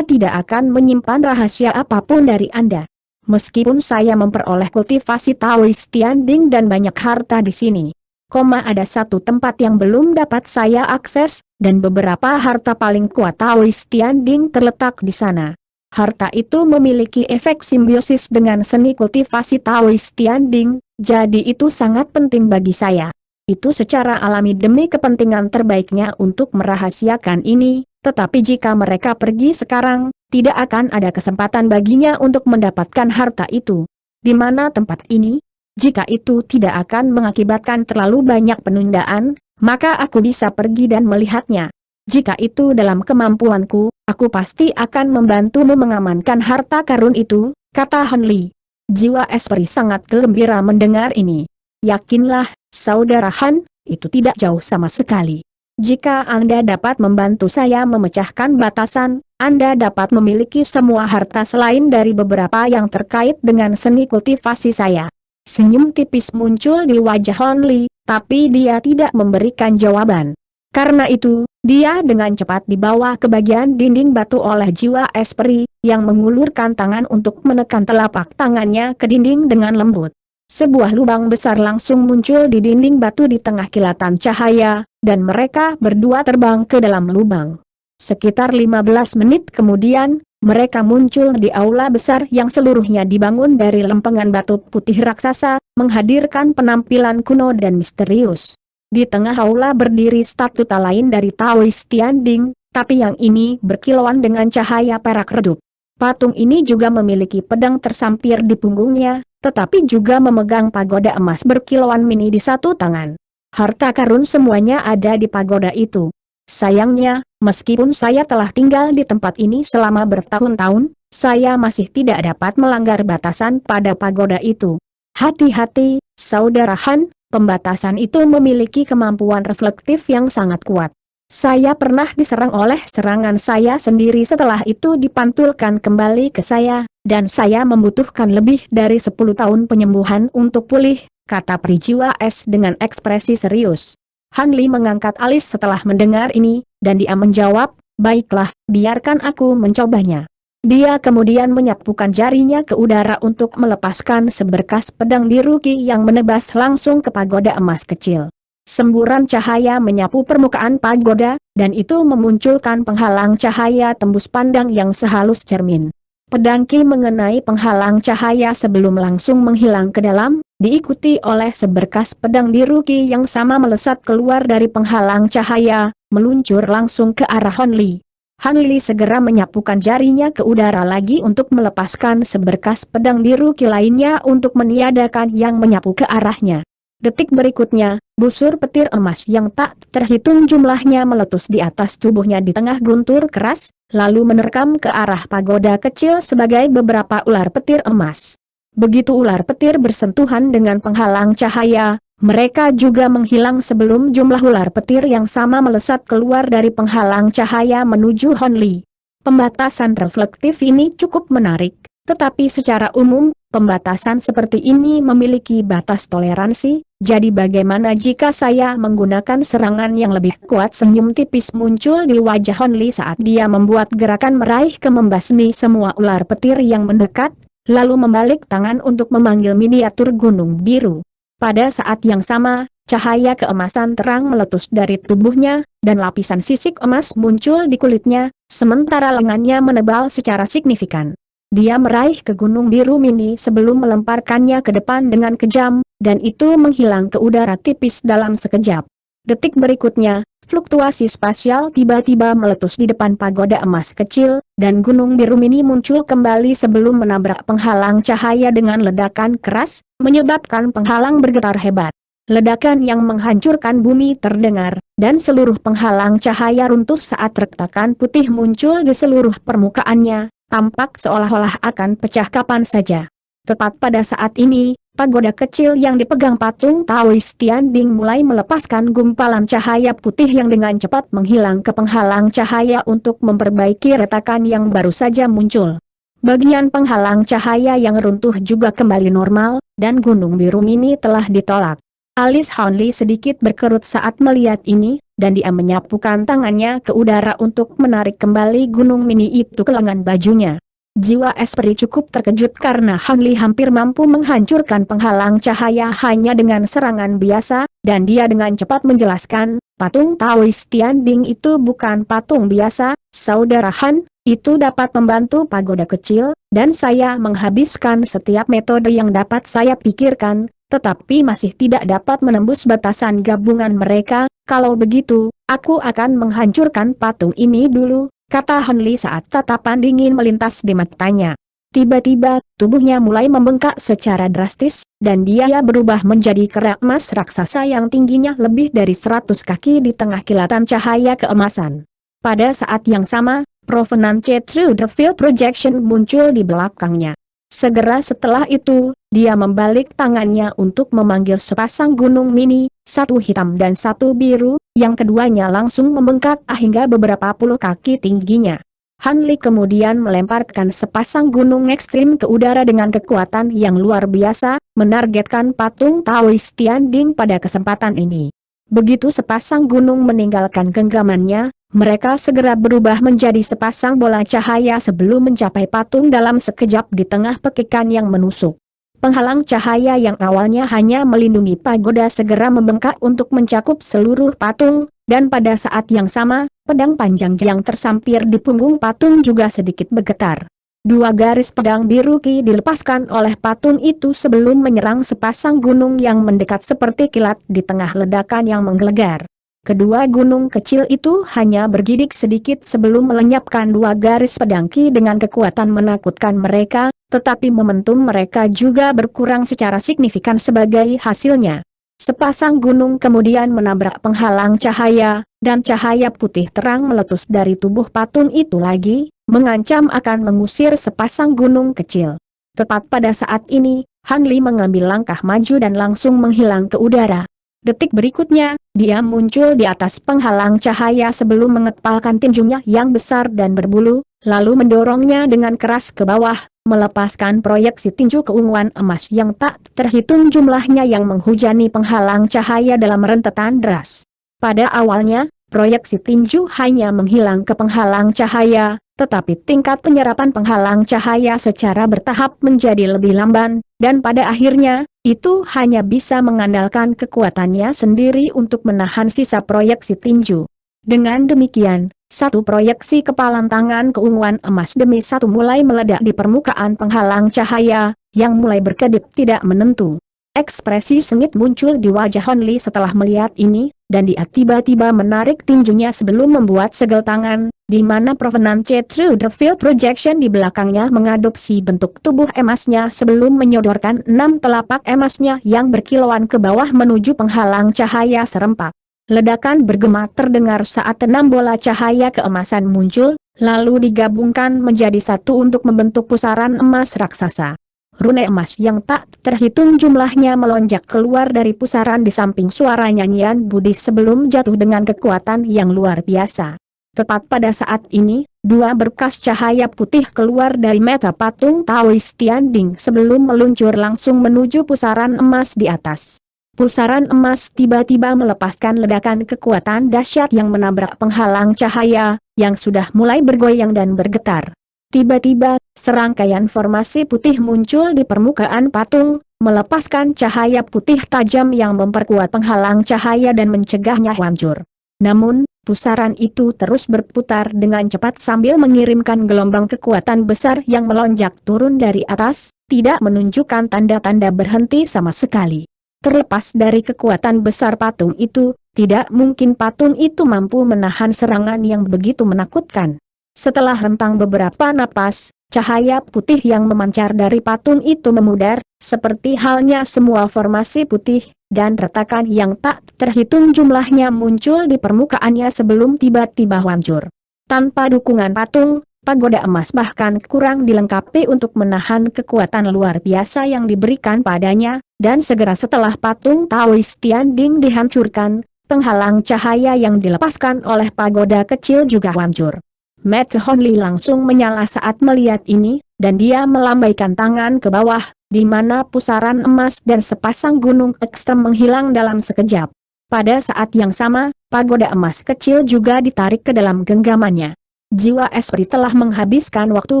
tidak akan menyimpan rahasia apapun dari Anda. Meskipun saya memperoleh kultivasi Taoist Tianding dan banyak harta di sini. Ada satu tempat yang belum dapat saya akses, dan beberapa harta paling kuat Taoist Tianding terletak di sana. Harta itu memiliki efek simbiosis dengan seni kultivasi Taoist Tianding, jadi itu sangat penting bagi saya. Itu secara alami demi kepentingan terbaiknya untuk merahasiakan ini, tetapi jika mereka pergi sekarang, tidak akan ada kesempatan baginya untuk mendapatkan harta itu. Di mana tempat ini? Jika itu tidak akan mengakibatkan terlalu banyak penundaan, maka aku bisa pergi dan melihatnya. Jika itu dalam kemampuanku, aku pasti akan membantumu mengamankan harta karun itu, kata Han Li. Jiwa Espri sangat gembira mendengar ini. Yakinlah, saudara Han, itu tidak jauh sama sekali. Jika Anda dapat membantu saya memecahkan batasan, Anda dapat memiliki semua harta selain dari beberapa yang terkait dengan seni kultivasi saya. Senyum tipis muncul di wajah Han Li, tapi dia tidak memberikan jawaban. Karena itu, dia dengan cepat dibawa ke bagian dinding batu oleh jiwa Espri, yang mengulurkan tangan untuk menekan telapak tangannya ke dinding dengan lembut. Sebuah lubang besar langsung muncul di dinding batu di tengah kilatan cahaya, dan mereka berdua terbang ke dalam lubang. Sekitar 15 menit kemudian, mereka muncul di aula besar yang seluruhnya dibangun dari lempengan batu putih raksasa, menghadirkan penampilan kuno dan misterius. Di tengah aula berdiri statuta lain dari Taoist Tianding, tapi yang ini berkilauan dengan cahaya perak redup. Patung ini juga memiliki pedang tersampir di punggungnya, tetapi juga memegang pagoda emas berkilauan mini di satu tangan. Harta karun semuanya ada di pagoda itu. Sayangnya, meskipun saya telah tinggal di tempat ini selama bertahun-tahun, saya masih tidak dapat melanggar batasan pada pagoda itu. Hati-hati, saudara Han, pembatasan itu memiliki kemampuan reflektif yang sangat kuat. Saya pernah diserang oleh serangan saya sendiri, setelah itu dipantulkan kembali ke saya, dan saya membutuhkan lebih dari 10 tahun penyembuhan untuk pulih, kata Prijiwa S dengan ekspresi serius. Han Li mengangkat alis setelah mendengar ini, dan dia menjawab, baiklah, biarkan aku mencobanya. Dia kemudian menyapukan jarinya ke udara untuk melepaskan seberkas pedang biru Ki yang menebas langsung ke pagoda emas kecil. Semburan cahaya menyapu permukaan pagoda, dan itu memunculkan penghalang cahaya tembus pandang yang sehalus cermin. Pedang Ki mengenai penghalang cahaya sebelum langsung menghilang ke dalam, diikuti oleh seberkas pedang biru Ki yang sama melesat keluar dari penghalang cahaya, meluncur langsung ke arah Han Li. Han Li segera menyapukan jarinya ke udara lagi untuk melepaskan seberkas pedang biru Ki lainnya untuk meniadakan yang menyapu ke arahnya. Detik berikutnya, busur petir emas yang tak terhitung jumlahnya meletus di atas tubuhnya di tengah guntur keras, lalu menerkam ke arah pagoda kecil sebagai beberapa ular petir emas. Begitu ular petir bersentuhan dengan penghalang cahaya, mereka juga menghilang sebelum jumlah ular petir yang sama melesat keluar dari penghalang cahaya menuju Han Li. Pembatasan reflektif ini cukup menarik, tetapi secara umum, pembatasan seperti ini memiliki batas toleransi, jadi bagaimana jika saya menggunakan serangan yang lebih kuat? Senyum tipis muncul di wajah Han Li saat dia membuat gerakan meraih ke membasmi semua ular petir yang mendekat, lalu membalik tangan untuk memanggil miniatur gunung biru. Pada saat yang sama, cahaya keemasan terang meletus dari tubuhnya, dan lapisan sisik emas muncul di kulitnya, sementara lengannya menebal secara signifikan. Dia meraih ke gunung biru mini sebelum melemparkannya ke depan dengan kejam, dan itu menghilang ke udara tipis dalam sekejap. Detik berikutnya, fluktuasi spasial tiba-tiba meletus di depan pagoda emas kecil, dan gunung biru mini muncul kembali sebelum menabrak penghalang cahaya dengan ledakan keras, menyebabkan penghalang bergetar hebat. Ledakan yang menghancurkan bumi terdengar, dan seluruh penghalang cahaya runtuh saat retakan putih muncul di seluruh permukaannya, tampak seolah-olah akan pecah kapan saja. Tepat pada saat ini, pagoda kecil yang dipegang patung Taoist Tianding mulai melepaskan gumpalan cahaya putih yang dengan cepat menghilang ke penghalang cahaya untuk memperbaiki retakan yang baru saja muncul. Bagian penghalang cahaya yang runtuh juga kembali normal, dan gunung biru mini telah ditolak. Alis Han Li sedikit berkerut saat melihat ini, dan dia menyapukan tangannya ke udara untuk menarik kembali gunung mini itu ke lengan bajunya. Jiwa Espri cukup terkejut karena Han Li hampir mampu menghancurkan penghalang cahaya hanya dengan serangan biasa, dan dia dengan cepat menjelaskan, patung Taoist Tianding itu bukan patung biasa, saudara Han, itu dapat membantu pagoda kecil, dan saya menghabiskan setiap metode yang dapat saya pikirkan, tetapi masih tidak dapat menembus batasan gabungan mereka. Kalau begitu, aku akan menghancurkan patung ini dulu, kata Hanli saat tatapan dingin melintas di matanya. Tiba-tiba, tubuhnya mulai membengkak secara drastis, dan dia berubah menjadi kerak emas raksasa yang tingginya lebih dari 100 kaki di tengah kilatan cahaya keemasan. Pada saat yang sama, Provenance Through the Field Projection muncul di belakangnya. Segera setelah itu, dia membalik tangannya untuk memanggil sepasang gunung mini, satu hitam dan satu biru, yang keduanya langsung membengkak hingga beberapa puluh kaki tingginya. Hanli kemudian melemparkan sepasang gunung ekstrim ke udara dengan kekuatan yang luar biasa, menargetkan patung Taoist Tianding pada kesempatan ini. Begitu sepasang gunung meninggalkan genggamannya, mereka segera berubah menjadi sepasang bola cahaya sebelum mencapai patung dalam sekejap di tengah pekikan yang menusuk. Penghalang cahaya yang awalnya hanya melindungi pagoda segera membengkak untuk mencakup seluruh patung, dan pada saat yang sama, pedang panjang yang tersampir di punggung patung juga sedikit bergetar. Dua garis pedang biru ki dilepaskan oleh patung itu sebelum menyerang sepasang gunung yang mendekat seperti kilat di tengah ledakan yang menggelegar. Kedua gunung kecil itu hanya bergidik sedikit sebelum melenyapkan dua garis pedang ki dengan kekuatan menakutkan mereka, tetapi momentum mereka juga berkurang secara signifikan sebagai hasilnya. Sepasang gunung kemudian menabrak penghalang cahaya, dan cahaya putih terang meletus dari tubuh patung itu lagi, mengancam akan mengusir sepasang gunung kecil. Tepat pada saat ini, Hanli mengambil langkah maju dan langsung menghilang ke udara. Detik berikutnya, dia muncul di atas penghalang cahaya sebelum mengepalkan tinjunya yang besar dan berbulu, lalu mendorongnya dengan keras ke bawah, melepaskan proyeksi tinju keunguan emas yang tak terhitung jumlahnya yang menghujani penghalang cahaya dalam rentetan deras. Pada awalnya, proyeksi tinju hanya menghilang ke penghalang cahaya, tetapi tingkat penyerapan penghalang cahaya secara bertahap menjadi lebih lamban, dan pada akhirnya, itu hanya bisa mengandalkan kekuatannya sendiri untuk menahan sisa proyeksi tinju. Dengan demikian, satu proyeksi kepalan tangan keunguan emas demi satu mulai meledak di permukaan penghalang cahaya, yang mulai berkedip tidak menentu. Ekspresi sengit muncul di wajah Hanli setelah melihat ini, dan dia tiba-tiba menarik tinjunya sebelum membuat segel tangan, di mana Provenance Through the Field Projection di belakangnya mengadopsi bentuk tubuh emasnya sebelum menyodorkan 6 telapak emasnya yang berkilauan ke bawah menuju penghalang cahaya serempak. Ledakan bergema terdengar saat 6 bola cahaya keemasan muncul, lalu digabungkan menjadi satu untuk membentuk pusaran emas raksasa. Rune emas yang tak terhitung jumlahnya melonjak keluar dari pusaran di samping suara nyanyian Buddhis sebelum jatuh dengan kekuatan yang luar biasa. Tepat pada saat ini, dua berkas cahaya putih keluar dari mata patung Taoist Tianding sebelum meluncur langsung menuju pusaran emas di atas. Pusaran emas tiba-tiba melepaskan ledakan kekuatan dahsyat yang menabrak penghalang cahaya, yang sudah mulai bergoyang dan bergetar. Tiba-tiba, serangkaian formasi putih muncul di permukaan patung, melepaskan cahaya putih tajam yang memperkuat penghalang cahaya dan mencegahnya hancur. Namun, pusaran itu terus berputar dengan cepat sambil mengirimkan gelombang kekuatan besar yang melonjak turun dari atas, tidak menunjukkan tanda-tanda berhenti sama sekali. Terlepas dari kekuatan besar patung itu, tidak mungkin patung itu mampu menahan serangan yang begitu menakutkan. Setelah rentang beberapa napas, cahaya putih yang memancar dari patung itu memudar, seperti halnya semua formasi putih, dan retakan yang tak terhitung jumlahnya muncul di permukaannya sebelum tiba-tiba hancur. Tanpa dukungan patung, pagoda emas bahkan kurang dilengkapi untuk menahan kekuatan luar biasa yang diberikan padanya, dan segera setelah patung Taoist Tianding dihancurkan, penghalang cahaya yang dilepaskan oleh pagoda kecil juga hancur. Mata Hanli langsung menyala saat melihat ini, dan dia melambaikan tangan ke bawah, di mana pusaran emas dan sepasang gunung ekstrem menghilang dalam sekejap. Pada saat yang sama, pagoda emas kecil juga ditarik ke dalam genggamannya. Jiwa Esprit telah menghabiskan waktu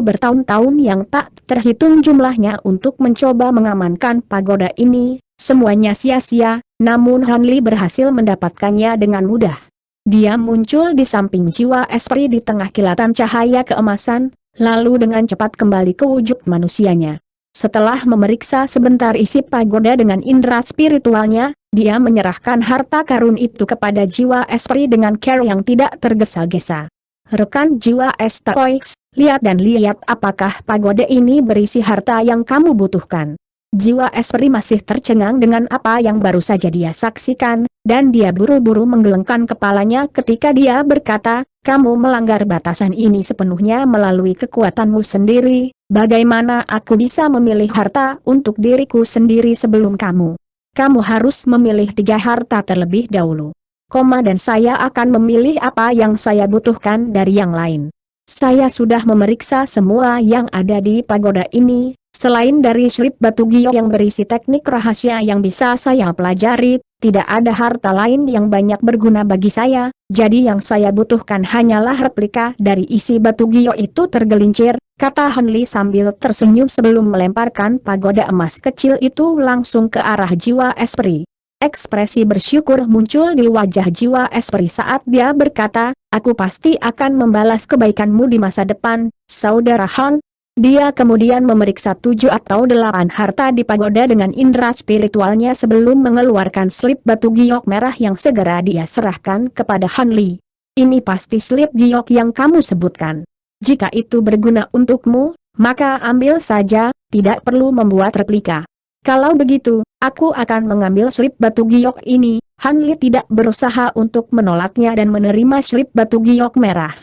bertahun-tahun yang tak terhitung jumlahnya untuk mencoba mengamankan pagoda ini, semuanya sia-sia, namun Hanli berhasil mendapatkannya dengan mudah. Dia muncul di samping jiwa Esprit di tengah kilatan cahaya keemasan, lalu dengan cepat kembali ke wujud manusianya. Setelah memeriksa sebentar isi pagoda dengan indera spiritualnya, dia menyerahkan harta karun itu kepada jiwa Esprit dengan cara yang tidak tergesa-gesa. Rekan jiwa Estaoix, lihat dan lihat apakah pagoda ini berisi harta yang kamu butuhkan. Jiwa Espri masih tercengang dengan apa yang baru saja dia saksikan, dan dia buru-buru menggelengkan kepalanya ketika dia berkata, kamu melanggar batasan ini sepenuhnya melalui kekuatanmu sendiri, bagaimana aku bisa memilih harta untuk diriku sendiri sebelum kamu? Kamu harus memilih 3 harta terlebih dahulu. Dan saya akan memilih apa yang saya butuhkan dari yang lain. Saya sudah memeriksa semua yang ada di pagoda ini. Selain dari slip batu giok yang berisi teknik rahasia yang bisa saya pelajari, tidak ada harta lain yang banyak berguna bagi saya, jadi yang saya butuhkan hanyalah replika dari isi batu giok itu tergelincir, kata Hanli sambil tersenyum sebelum melemparkan pagoda emas kecil itu langsung ke arah jiwa Espri. Ekspresi bersyukur muncul di wajah jiwa Espri saat dia berkata, aku pasti akan membalas kebaikanmu di masa depan, saudara Han. Dia kemudian memeriksa 7 atau 8 harta di pagoda dengan indera spiritualnya sebelum mengeluarkan slip batu giok merah yang segera dia serahkan kepada Hanli. Ini pasti slip giok yang kamu sebutkan. Jika itu berguna untukmu, maka ambil saja, tidak perlu membuat replika. Kalau begitu, aku akan mengambil slip batu giok ini. Hanli tidak berusaha untuk menolaknya dan menerima slip batu giok merah.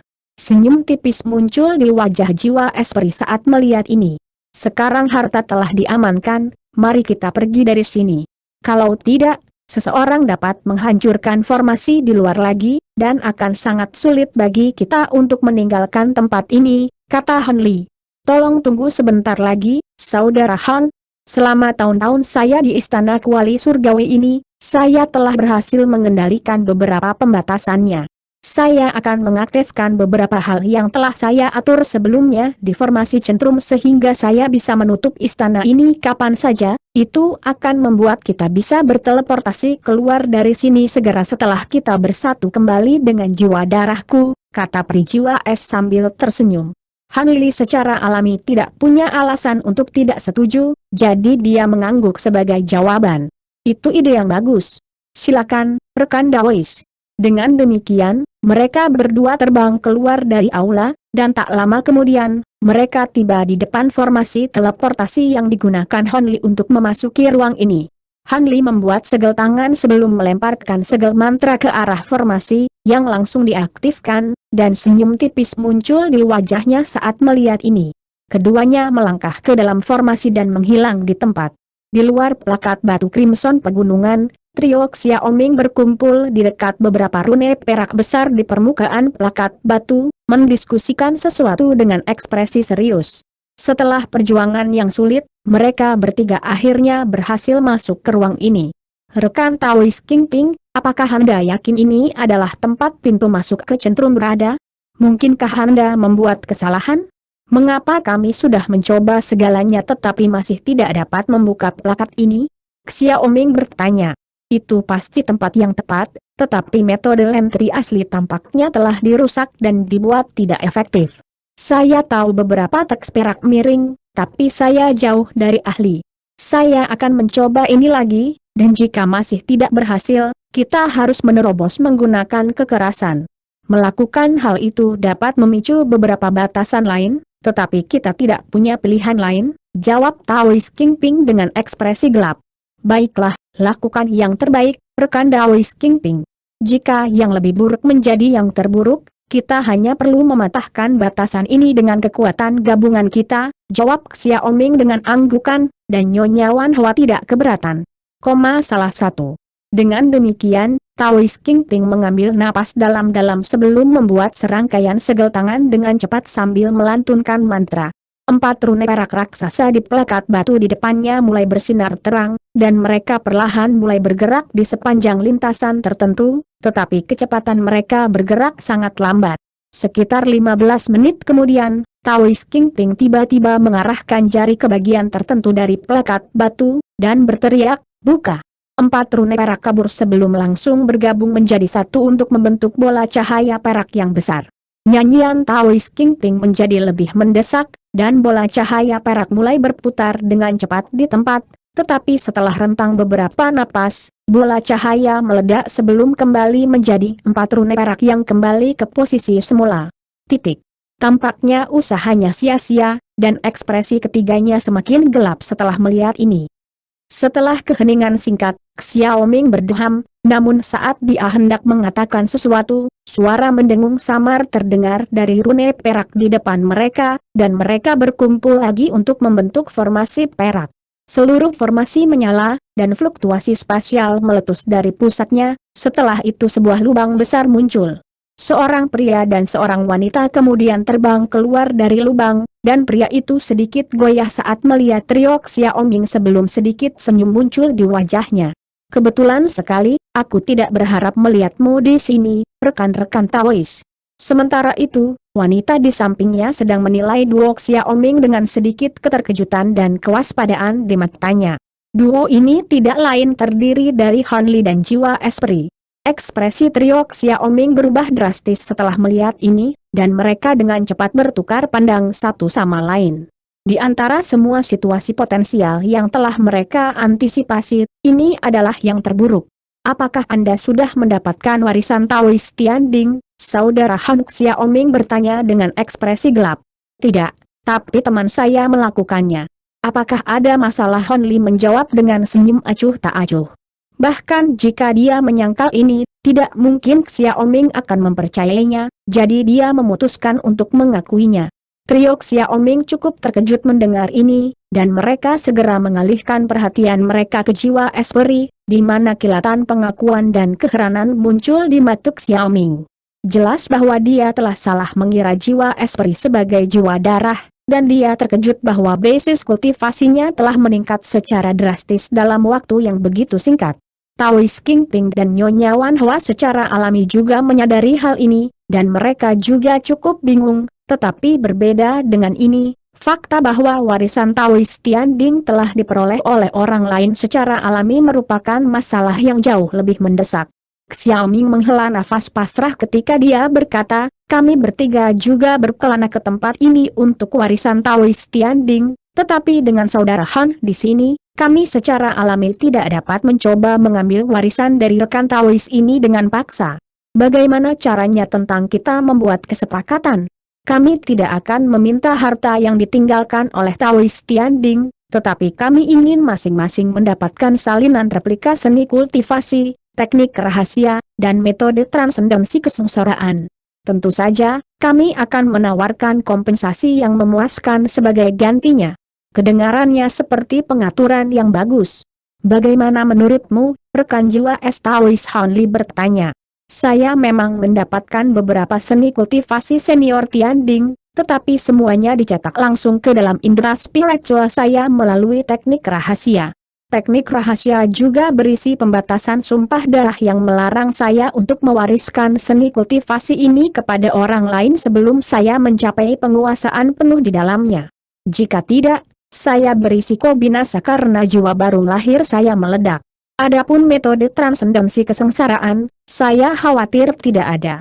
Senyum tipis muncul di wajah jiwa Espri saat melihat ini. Sekarang harta telah diamankan, mari kita pergi dari sini. Kalau tidak, seseorang dapat menghancurkan formasi di luar lagi, dan akan sangat sulit bagi kita untuk meninggalkan tempat ini, kata Hanli. Tolong tunggu sebentar lagi, saudara Han. Selama tahun-tahun saya di Istana Kuali Surgawi ini, saya telah berhasil mengendalikan beberapa pembatasannya. Saya akan mengaktifkan beberapa hal yang telah saya atur sebelumnya di formasi centrum sehingga saya bisa menutup istana ini kapan saja, itu akan membuat kita bisa berteleportasi keluar dari sini segera setelah kita bersatu kembali dengan jiwa darahku, kata Prijiwa Es sambil tersenyum. Hanli secara alami tidak punya alasan untuk tidak setuju, jadi dia mengangguk sebagai jawaban. Itu ide yang bagus. Silakan, rekan Daois. Dengan demikian, mereka berdua terbang keluar dari aula, dan tak lama kemudian, mereka tiba di depan formasi teleportasi yang digunakan Hanli untuk memasuki ruang ini. Hanli membuat segel tangan sebelum melemparkan segel mantra ke arah formasi, yang langsung diaktifkan, dan senyum tipis muncul di wajahnya saat melihat ini. Keduanya melangkah ke dalam formasi dan menghilang di tempat. Di luar plakat batu Crimson Pegunungan, trio Xiaoming berkumpul di dekat beberapa rune perak besar di permukaan plakat batu, mendiskusikan sesuatu dengan ekspresi serius. Setelah perjuangan yang sulit, mereka bertiga akhirnya berhasil masuk ke ruang ini. Rekan Taois Kingping, apakah Anda yakin ini adalah tempat pintu masuk ke centrum berada? Mungkinkah Anda membuat kesalahan? Mengapa kami sudah mencoba segalanya tetapi masih tidak dapat membuka plakat ini? Xiaoming bertanya. Itu pasti tempat yang tepat, tetapi metode entry asli tampaknya telah dirusak dan dibuat tidak efektif. Saya tahu beberapa teks perak miring, tapi saya jauh dari ahli. Saya akan mencoba ini lagi, dan jika masih tidak berhasil, kita harus menerobos menggunakan kekerasan. Melakukan hal itu dapat memicu beberapa batasan lain, tetapi kita tidak punya pilihan lain, jawab Taois Kingping dengan ekspresi gelap. Baiklah, lakukan yang terbaik, rekan Taois Kingping. Jika yang lebih buruk menjadi yang terburuk, kita hanya perlu mematahkan batasan ini dengan kekuatan gabungan kita, jawab Xiaoming dengan anggukan, dan Nyonya Wan Hua tidak keberatan. Salah satu. Dengan demikian, Taois Kingping mengambil napas dalam-dalam sebelum membuat serangkaian segel tangan dengan cepat sambil melantunkan mantra. 4 rune perak raksasa di plakat batu di depannya mulai bersinar terang, dan mereka perlahan mulai bergerak di sepanjang lintasan tertentu, tetapi kecepatan mereka bergerak sangat lambat. Sekitar 15 menit kemudian, Taois Kingping tiba-tiba mengarahkan jari ke bagian tertentu dari plakat batu, dan berteriak, buka. 4 rune perak kabur sebelum langsung bergabung menjadi satu untuk membentuk bola cahaya perak yang besar. Nyanyian Taois Kingping menjadi lebih mendesak, dan bola cahaya perak mulai berputar dengan cepat di tempat, tetapi setelah rentang beberapa napas, bola cahaya meledak sebelum kembali menjadi 4 rune perak yang kembali ke posisi semula. Titik. Tampaknya usahanya sia-sia, dan ekspresi ketiganya semakin gelap setelah melihat ini. Setelah keheningan singkat, Xiaoming berdeham, namun saat dia hendak mengatakan sesuatu, suara mendengung samar terdengar dari rune perak di depan mereka, dan mereka berkumpul lagi untuk membentuk formasi perak. Seluruh formasi menyala, dan fluktuasi spasial meletus dari pusatnya, setelah itu sebuah lubang besar muncul. Seorang pria dan seorang wanita kemudian terbang keluar dari lubang, dan pria itu sedikit goyah saat melihat trio Xiaoming sebelum sedikit senyum muncul di wajahnya. Kebetulan sekali, aku tidak berharap melihatmu di sini, rekan-rekan Taois. Sementara itu, wanita di sampingnya sedang menilai duo Xiaoming dengan sedikit keterkejutan dan kewaspadaan di matanya. Duo ini tidak lain terdiri dari Han Li dan Jiwa Esprit. Ekspresi trio Xiaoming berubah drastis setelah melihat ini, dan mereka dengan cepat bertukar pandang satu sama lain. Di antara semua situasi potensial yang telah mereka antisipasi, ini adalah yang terburuk. Apakah Anda sudah mendapatkan warisan Taois Tianding? Saudara Han Xiaoming bertanya dengan ekspresi gelap. Tidak, tapi teman saya melakukannya. Apakah ada masalah? Han Li menjawab dengan senyum acuh tak acuh. Bahkan jika dia menyangkal ini, tidak mungkin Xiaoming akan mempercayainya, jadi dia memutuskan untuk mengakuinya. Trio Xiaoming cukup terkejut mendengar ini, dan mereka segera mengalihkan perhatian mereka ke Jiwa Esprit, di mana kilatan pengakuan dan keheranan muncul di mata Xiaoming. Jelas bahwa dia telah salah mengira Jiwa Esprit sebagai jiwa darah, dan dia terkejut bahwa basis kultivasinya telah meningkat secara drastis dalam waktu yang begitu singkat. Taois King Ping dan Nyonya Wan Hua secara alami juga menyadari hal ini, dan mereka juga cukup bingung, tetapi berbeda dengan ini, fakta bahwa warisan Taois Tianding telah diperoleh oleh orang lain secara alami merupakan masalah yang jauh lebih mendesak. Xiaoming menghela nafas pasrah ketika dia berkata, kami bertiga juga berkelana ke tempat ini untuk warisan Taois Tianding, tetapi dengan saudara Han di sini, kami secara alami tidak dapat mencoba mengambil warisan dari rekan Taois ini dengan paksa. Bagaimana caranya tentang kita membuat kesepakatan? Kami tidak akan meminta harta yang ditinggalkan oleh Taois Tianding, tetapi kami ingin masing-masing mendapatkan salinan replika seni kultivasi, teknik rahasia, dan metode transendensi kesengsaraan. Tentu saja, kami akan menawarkan kompensasi yang memuaskan sebagai gantinya. Kedengarannya seperti pengaturan yang bagus. Bagaimana menurutmu, rekan Jiwa Es Taois? Han Li bertanya. Saya memang mendapatkan beberapa seni kultivasi senior Tianding, tetapi semuanya dicetak langsung ke dalam indera spiritual saya melalui teknik rahasia. Teknik rahasia juga berisi pembatasan sumpah darah yang melarang saya untuk mewariskan seni kultivasi ini kepada orang lain sebelum saya mencapai penguasaan penuh di dalamnya. Jika tidak, saya berisiko binasa karena jiwa baru lahir saya meledak. Adapun metode transendensi kesengsaraan, saya khawatir tidak ada.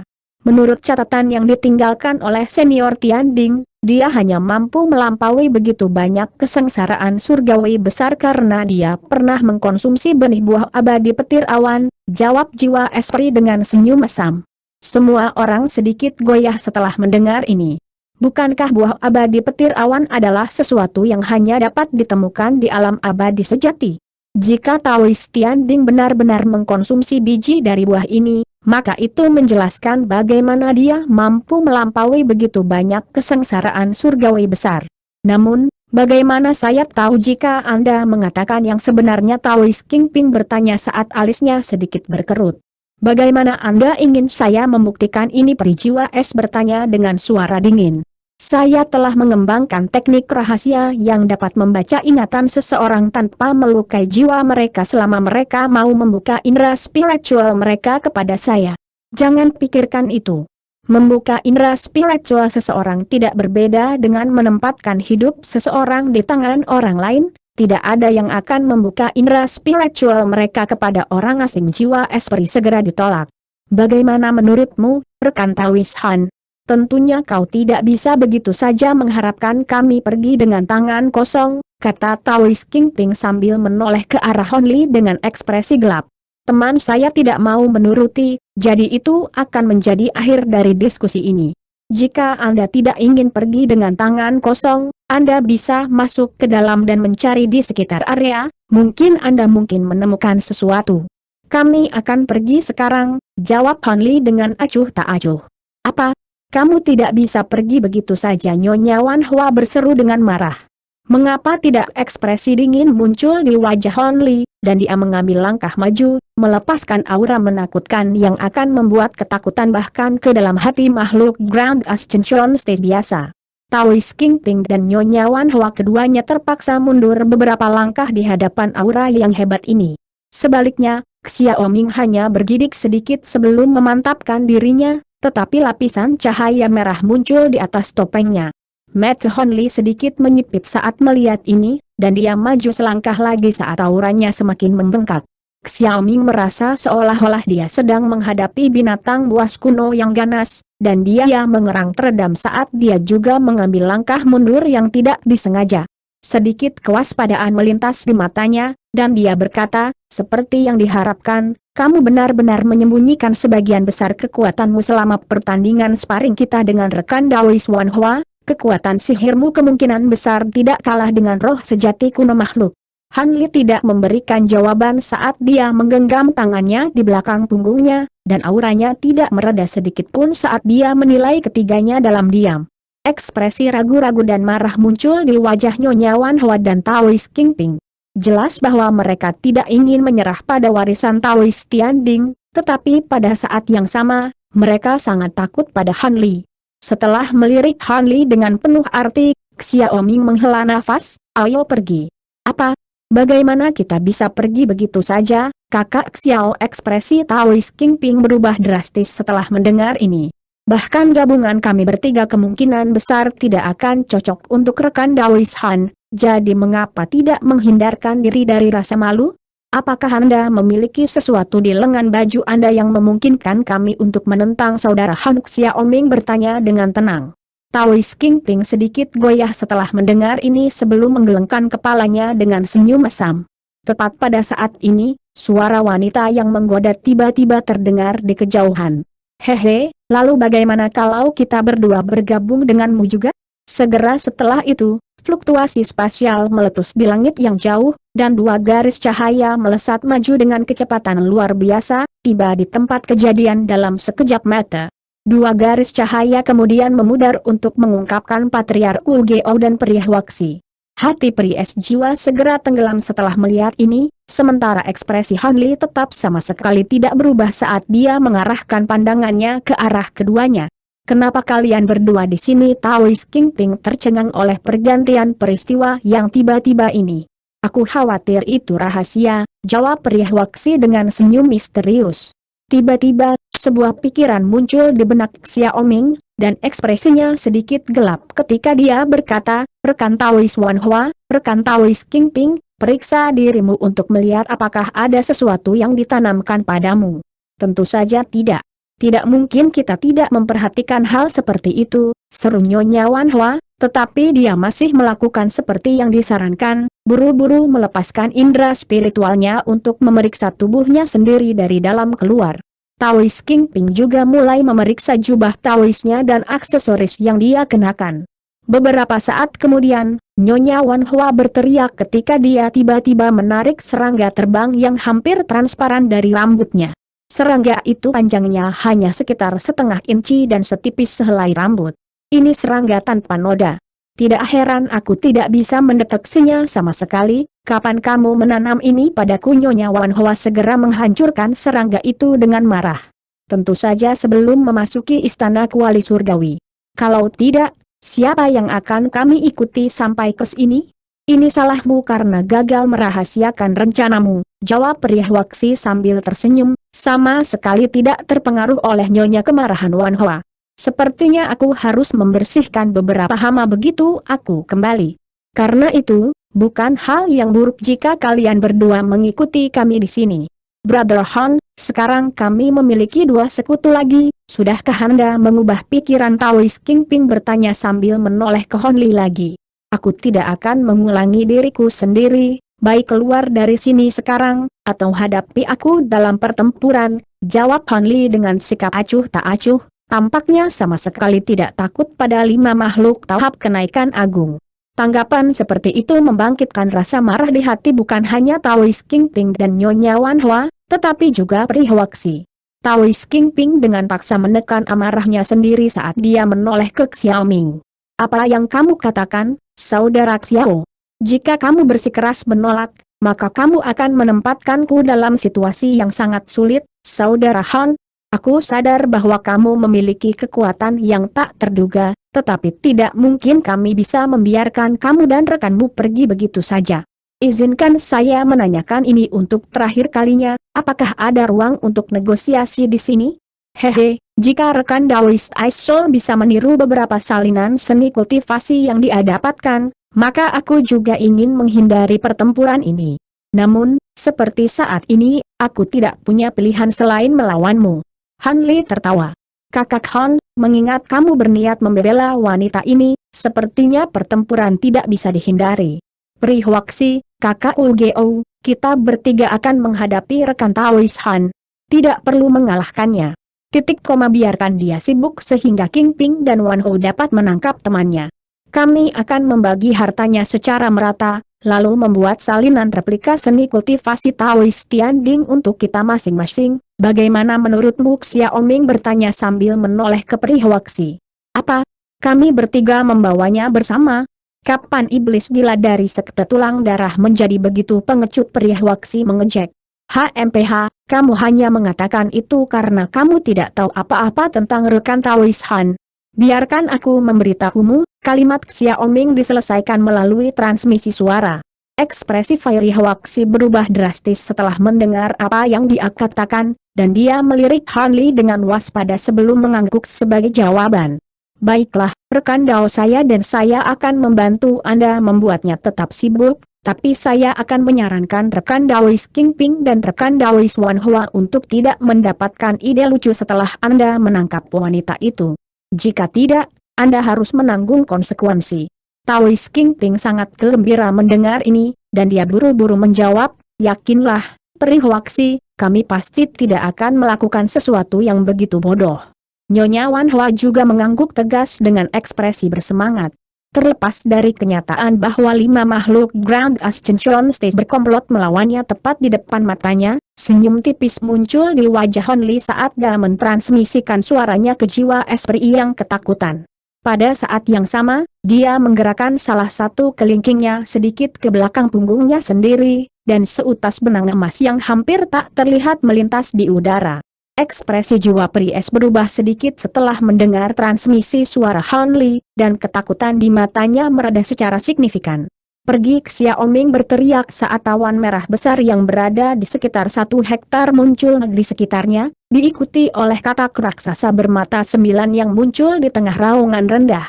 Menurut catatan yang ditinggalkan oleh senior Tianding, dia hanya mampu melampaui begitu banyak kesengsaraan surgawi besar karena dia pernah mengkonsumsi benih buah abadi petir awan, jawab Jiwa Esprit dengan senyum mesam. Semua orang sedikit goyah setelah mendengar ini. Bukankah buah abadi petir awan adalah sesuatu yang hanya dapat ditemukan di alam abadi sejati? Jika Taois Tianding benar-benar mengkonsumsi biji dari buah ini, maka itu menjelaskan bagaimana dia mampu melampaui begitu banyak kesengsaraan surgawi besar. Namun, bagaimana saya tahu jika Anda mengatakan yang sebenarnya? Taois King Ping bertanya saat alisnya sedikit berkerut. Bagaimana Anda ingin saya membuktikan ini? Peri Jiwa Es bertanya dengan suara dingin. Saya telah mengembangkan teknik rahasia yang dapat membaca ingatan seseorang tanpa melukai jiwa mereka selama mereka mau membuka indera spiritual mereka kepada saya. Jangan pikirkan itu. Membuka indera spiritual seseorang tidak berbeda dengan menempatkan hidup seseorang di tangan orang lain. Tidak ada yang akan membuka indera spiritual mereka kepada orang asing. Jiwa Esprit segera ditolak. Bagaimana menurutmu, rekan Taois Han? Tentunya kau tidak bisa begitu saja mengharapkan kami pergi dengan tangan kosong, kata Taois King Ping sambil menoleh ke arah Han Li dengan ekspresi gelap. Teman saya tidak mau menuruti, jadi itu akan menjadi akhir dari diskusi ini. Jika Anda tidak ingin pergi dengan tangan kosong, Anda bisa masuk ke dalam dan mencari di sekitar area, mungkin Anda menemukan sesuatu. Kami akan pergi sekarang, jawab Han Li dengan acuh tak acuh. Apa? Kamu tidak bisa pergi begitu saja, Nyonya Wan Hua berseru dengan marah. Mengapa tidak? Ekspresi dingin muncul di wajah Han Li, dan dia mengambil langkah maju, melepaskan aura menakutkan yang akan membuat ketakutan bahkan ke dalam hati makhluk Grand Ascension State biasa. Taoist King Ping dan Nyonya Wan Hua keduanya terpaksa mundur beberapa langkah di hadapan aura yang hebat ini. Sebaliknya, Xiao Ming hanya bergidik sedikit sebelum memantapkan dirinya, tetapi lapisan cahaya merah muncul di atas topengnya. Mata Han Li sedikit menyipit saat melihat ini, dan dia maju selangkah lagi saat auranya semakin membengkak. Xiao Ming merasa seolah-olah dia sedang menghadapi binatang buas kuno yang ganas, dan dia mengerang teredam saat dia juga mengambil langkah mundur yang tidak disengaja. Sedikit kewaspadaan melintas di matanya, dan dia berkata, seperti yang diharapkan, kamu benar-benar menyembunyikan sebagian besar kekuatanmu selama pertandingan sparring kita dengan rekan Daois Wan Hua. Kekuatan sihirmu kemungkinan besar tidak kalah dengan roh sejati kuno makhluk. Han Li tidak memberikan jawaban saat dia menggenggam tangannya di belakang punggungnya, dan auranya tidak mereda sedikit pun saat dia menilai ketiganya dalam diam. Ekspresi ragu-ragu dan marah muncul di wajah Nyonya Wan Hua dan Taoist King Ping. Jelas bahwa mereka tidak ingin menyerah pada warisan Taoist Tian Ding, tetapi pada saat yang sama, mereka sangat takut pada Han Li. Setelah melirik Han Li dengan penuh arti, Xiao Ming menghela nafas, ayo pergi. Apa? Bagaimana kita bisa pergi begitu saja, kakak Xiao? Ekspresi Taoist King Ping berubah drastis setelah mendengar ini. Bahkan gabungan kami bertiga kemungkinan besar tidak akan cocok untuk rekan Daoist Han, jadi mengapa tidak menghindarkan diri dari rasa malu? Apakah Anda memiliki sesuatu di lengan baju Anda yang memungkinkan kami untuk menentang saudara Han? Xiao Ming bertanya dengan tenang. Taoist King Ping sedikit goyah setelah mendengar ini sebelum menggelengkan kepalanya dengan senyum mesam. Tepat pada saat ini, suara wanita yang menggoda tiba-tiba terdengar di kejauhan. Hehe, lalu bagaimana kalau kita berdua bergabung denganmu juga? Segera setelah itu, fluktuasi spasial meletus di langit yang jauh, dan dua garis cahaya melesat maju dengan kecepatan luar biasa, tiba di tempat kejadian dalam sekejap mata. Dua garis cahaya kemudian memudar untuk mengungkapkan Patriark Wu Geo dan Periah Waksi. Hati Pries jiwa segera tenggelam setelah melihat ini, sementara ekspresi Han Li tetap sama sekali tidak berubah saat dia mengarahkan pandangannya ke arah keduanya. Kenapa kalian berdua di sini? Taoist King Ping tercengang oleh pergantian peristiwa yang tiba-tiba ini. Aku khawatir itu rahasia, jawab Periah Waksi dengan senyum misterius. Tiba-tiba, sebuah pikiran muncul di benak Xiao Ming, dan ekspresinya sedikit gelap ketika dia berkata, rekan Taoist Wan Hua, rekan Taoist King Ping, periksa dirimu untuk melihat apakah ada sesuatu yang ditanamkan padamu. Tentu saja tidak. Tidak mungkin kita tidak memperhatikan hal seperti itu, seru Nyonya Wan Hua, tetapi dia masih melakukan seperti yang disarankan, buru-buru melepaskan indera spiritualnya untuk memeriksa tubuhnya sendiri dari dalam keluar. Taoist King Ping juga mulai memeriksa jubah Taoistnya dan aksesoris yang dia kenakan. Beberapa saat kemudian, Nyonya Wan Hua berteriak ketika dia tiba-tiba menarik serangga terbang yang hampir transparan dari rambutnya. Serangga itu panjangnya hanya sekitar setengah inci dan setipis sehelai rambut. Ini serangga tanpa noda. Tidak heran aku tidak bisa mendeteksinya sama sekali. Kapan kamu menanam ini padaku? Nyonya Wan Hua segera menghancurkan serangga itu dengan marah. Tentu saja sebelum memasuki istana Kuali Surgawi. Kalau tidak, siapa yang akan kami ikuti sampai ke sini? Ini salahmu karena gagal merahasiakan rencanamu, jawab Periah Waksi sambil tersenyum, sama sekali tidak terpengaruh oleh nyonya kemarahan Wan Hua. Sepertinya aku harus membersihkan beberapa hama begitu aku kembali. Karena itu, bukan hal yang buruk jika kalian berdua mengikuti kami di sini. Brother Han, sekarang kami memiliki dua sekutu lagi, sudahkah Anda mengubah pikiran? Taoist King Ping bertanya sambil menoleh ke Han Li lagi. Aku tidak akan mengulangi diriku sendiri, baik keluar dari sini sekarang, atau hadapi aku dalam pertempuran, jawab Han Li dengan sikap acuh tak acuh. Tampaknya sama sekali tidak takut pada 5 makhluk tahap kenaikan agung. Tanggapan seperti itu membangkitkan rasa marah di hati bukan hanya Taoist Kingping dan Nyonya Wan Hua, tetapi juga Prihoaksi. Taoist Kingping dengan paksa menekan amarahnya sendiri saat dia menoleh ke Xiaoming. Apa yang kamu katakan, saudara Xiao? Jika kamu bersikeras menolak, maka kamu akan menempatkanku dalam situasi yang sangat sulit, saudara Han. Aku sadar bahwa kamu memiliki kekuatan yang tak terduga, tetapi tidak mungkin kami bisa membiarkan kamu dan rekanmu pergi begitu saja. Izinkan saya menanyakan ini untuk terakhir kalinya, apakah ada ruang untuk negosiasi di sini? Hehe, jika rekan Daoist Ice Soul bisa meniru beberapa salinan seni kultivasi yang dia dapatkan, maka aku juga ingin menghindari pertempuran ini. Namun, seperti saat ini, aku tidak punya pilihan selain melawanmu. Han Li tertawa. Kakak Han, mengingat kamu berniat membela wanita ini, sepertinya pertempuran tidak bisa dihindari. Prihoaksi, kakak Ulgeo, kita bertiga akan menghadapi rekan Taoist Han. Tidak perlu mengalahkannya. Biarkan dia sibuk sehingga Kingping dan Wan Hou dapat menangkap temannya. Kami akan membagi hartanya secara merata, lalu membuat salinan replika seni kultivasi Taoist Tianding untuk kita masing-masing. Bagaimana menurutmu? Xiaoming bertanya sambil menoleh ke Prihoaksi. Apa? Kami bertiga membawanya bersama? Kapan iblis gila dari sekte tulang darah menjadi begitu pengecut? Prihoaksi mengejek. HMPH, kamu hanya mengatakan itu karena kamu tidak tahu apa-apa tentang rekan Taoist Han. Biarkan aku memberitahumu, kalimat Xiaoming diselesaikan melalui transmisi suara. Ekspresi Prihoaksi berubah drastis setelah mendengar apa yang dia katakan, dan dia melirik Han Li dengan waspada sebelum mengangguk sebagai jawaban. Baiklah, rekan Dao saya dan saya akan membantu Anda membuatnya tetap sibuk, tapi saya akan menyarankan rekan Daoist Kingping dan rekan Daoist Wan Hua untuk tidak mendapatkan ide lucu setelah Anda menangkap wanita itu. Jika tidak, Anda harus menanggung konsekuensi. Taoist Kingping sangat gembira mendengar ini, dan dia buru-buru menjawab, yakinlah, Prihoaksi, kami pasti tidak akan melakukan sesuatu yang begitu bodoh. Nyonya Wan Hua juga mengangguk tegas dengan ekspresi bersemangat. Terlepas dari kenyataan bahwa 5 makhluk Grand Ascension Stage berkomplot melawannya tepat di depan matanya, senyum tipis muncul di wajah Han Li saat dia mentransmisikan suaranya ke jiwa esprit yang ketakutan. Pada saat yang sama, dia menggerakkan salah satu kelingkingnya sedikit ke belakang punggungnya sendiri, dan seutas benang emas yang hampir tak terlihat melintas di udara. Ekspresi jiwa Pries berubah sedikit setelah mendengar transmisi suara Han Li, dan ketakutan di matanya mereda secara signifikan. Pergi! Xiaoming berteriak saat awan merah besar yang berada di sekitar 1 hektar muncul di sekitarnya, diikuti oleh katak raksasa bermata 9 yang muncul di tengah raungan rendah.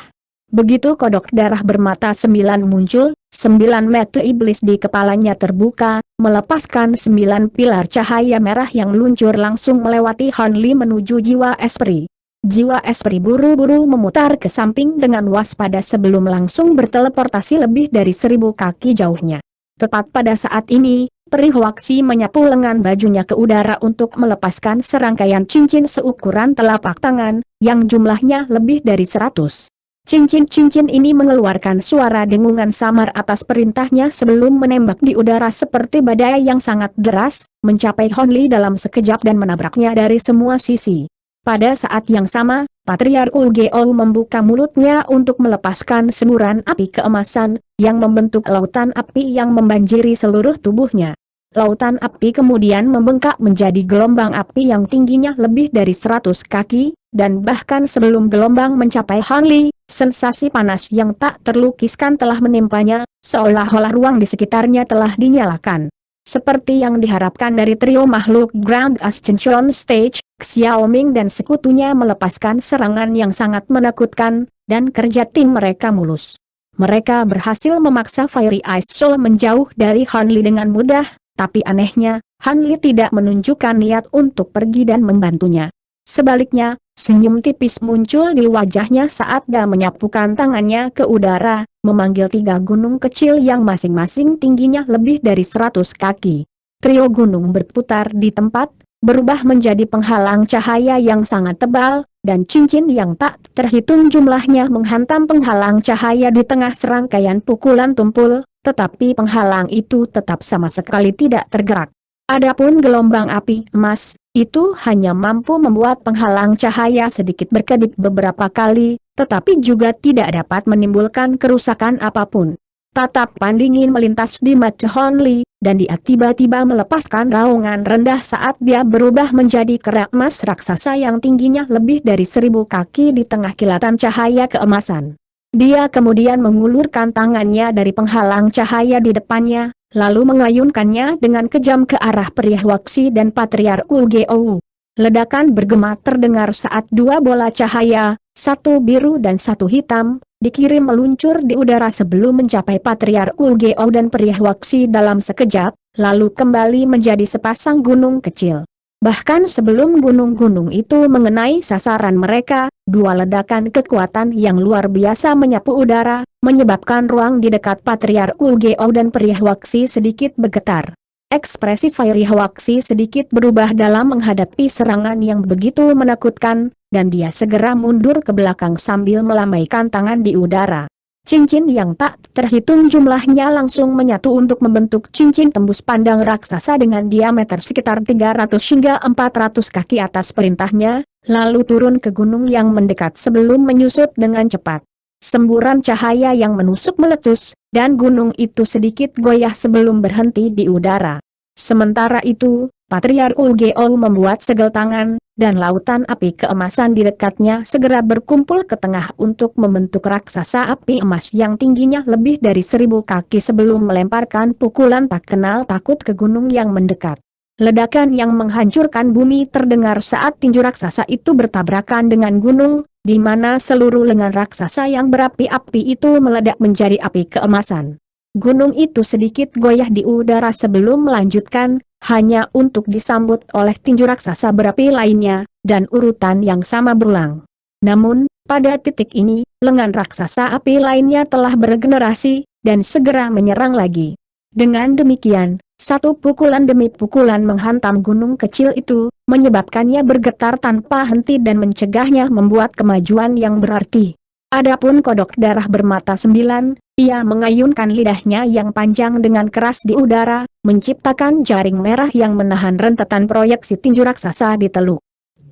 Begitu kodok darah bermata 9 muncul, 9 mata iblis di kepalanya terbuka, melepaskan 9 pilar cahaya merah yang meluncur langsung melewati Han Li menuju jiwa esprit. Jiwa esprit buru-buru memutar ke samping dengan waspada sebelum langsung berteleportasi lebih dari 1000 kaki jauhnya. Tepat pada saat ini, Prihoaksi menyapu lengan bajunya ke udara untuk melepaskan serangkaian cincin seukuran telapak tangan, yang jumlahnya lebih dari 100. Cincin-cincin ini mengeluarkan suara dengungan samar atas perintahnya sebelum menembak di udara seperti badai yang sangat deras, mencapai Han Li dalam sekejap dan menabraknya dari semua sisi. Pada saat yang sama, Patriark Ulgeo membuka mulutnya untuk melepaskan semburan api keemasan, yang membentuk lautan api yang membanjiri seluruh tubuhnya. Lautan api kemudian membengkak menjadi gelombang api yang tingginya lebih dari 100 kaki, dan bahkan sebelum gelombang mencapai Han Li, sensasi panas yang tak terlukiskan telah menimpanya, seolah-olah ruang di sekitarnya telah dinyalakan. Seperti yang diharapkan dari trio makhluk Grand Ascension Stage, Xiaoming dan sekutunya melepaskan serangan yang sangat menakutkan, dan kerja tim mereka mulus. Mereka berhasil memaksa Fiery Ice Soul menjauh dari Han Li dengan mudah, tapi anehnya, Han Li tidak menunjukkan niat untuk pergi dan membantunya. Sebaliknya, senyum tipis muncul di wajahnya saat dia menyapukan tangannya ke udara, memanggil 3 gunung kecil yang masing-masing tingginya lebih dari 100 kaki. Trio gunung berputar di tempat, berubah menjadi penghalang cahaya yang sangat tebal, dan cincin yang tak terhitung jumlahnya menghantam penghalang cahaya di tengah serangkaian pukulan tumpul, tetapi penghalang itu tetap sama sekali tidak tergerak. Adapun gelombang api emas, itu hanya mampu membuat penghalang cahaya sedikit berkedip beberapa kali, tetapi juga tidak dapat menimbulkan kerusakan apapun. Tatapan dingin melintas di mata Hon Li, dan dia tiba-tiba melepaskan raungan rendah saat dia berubah menjadi kerak emas raksasa yang tingginya lebih dari 1000 kaki di tengah kilatan cahaya keemasan. Dia kemudian mengulurkan tangannya dari penghalang cahaya di depannya, lalu mengayunkannya dengan kejam ke arah Priahwaksi dan Patriark Ulgeo. Ledakan bergema terdengar saat dua bola cahaya, satu biru dan satu hitam, dikirim meluncur di udara sebelum mencapai Patriark Ulgeo dan Priahwaksi dalam sekejap, lalu kembali menjadi sepasang gunung kecil. Bahkan sebelum gunung-gunung itu mengenai sasaran mereka, dua ledakan kekuatan yang luar biasa menyapu udara, menyebabkan ruang di dekat Patriark Ulgeo dan Priahwaksi sedikit bergetar. Ekspresi Priahwaksi sedikit berubah dalam menghadapi serangan yang begitu menakutkan, dan dia segera mundur ke belakang sambil melambaikan tangan di udara. Cincin yang tak terhitung jumlahnya langsung menyatu untuk membentuk cincin tembus pandang raksasa dengan diameter sekitar 300 hingga 400 kaki atas perintahnya, lalu turun ke gunung yang mendekat sebelum menyusut dengan cepat. Semburan cahaya yang menusuk meletus, dan gunung itu sedikit goyah sebelum berhenti di udara. Sementara itu, Patriark Ulgeo membuat segel tangan, dan lautan api keemasan di dekatnya segera berkumpul ke tengah untuk membentuk raksasa api emas yang tingginya lebih dari 1000 kaki sebelum melemparkan pukulan tak kenal takut ke gunung yang mendekat. Ledakan yang menghancurkan bumi terdengar saat tinju raksasa itu bertabrakan dengan gunung, di mana seluruh lengan raksasa yang berapi-api itu meledak menjadi api keemasan. Gunung itu sedikit goyah di udara sebelum melanjutkan, hanya untuk disambut oleh tinju raksasa berapi lainnya, dan urutan yang sama berulang. Namun, pada titik ini, lengan raksasa api lainnya telah beregenerasi, dan segera menyerang lagi. Dengan demikian, satu pukulan demi pukulan menghantam gunung kecil itu, menyebabkannya bergetar tanpa henti dan mencegahnya membuat kemajuan yang berarti. Adapun kodok darah bermata 9, ia mengayunkan lidahnya yang panjang dengan keras di udara, menciptakan jaring merah yang menahan rentetan proyeksi tinju raksasa di teluk.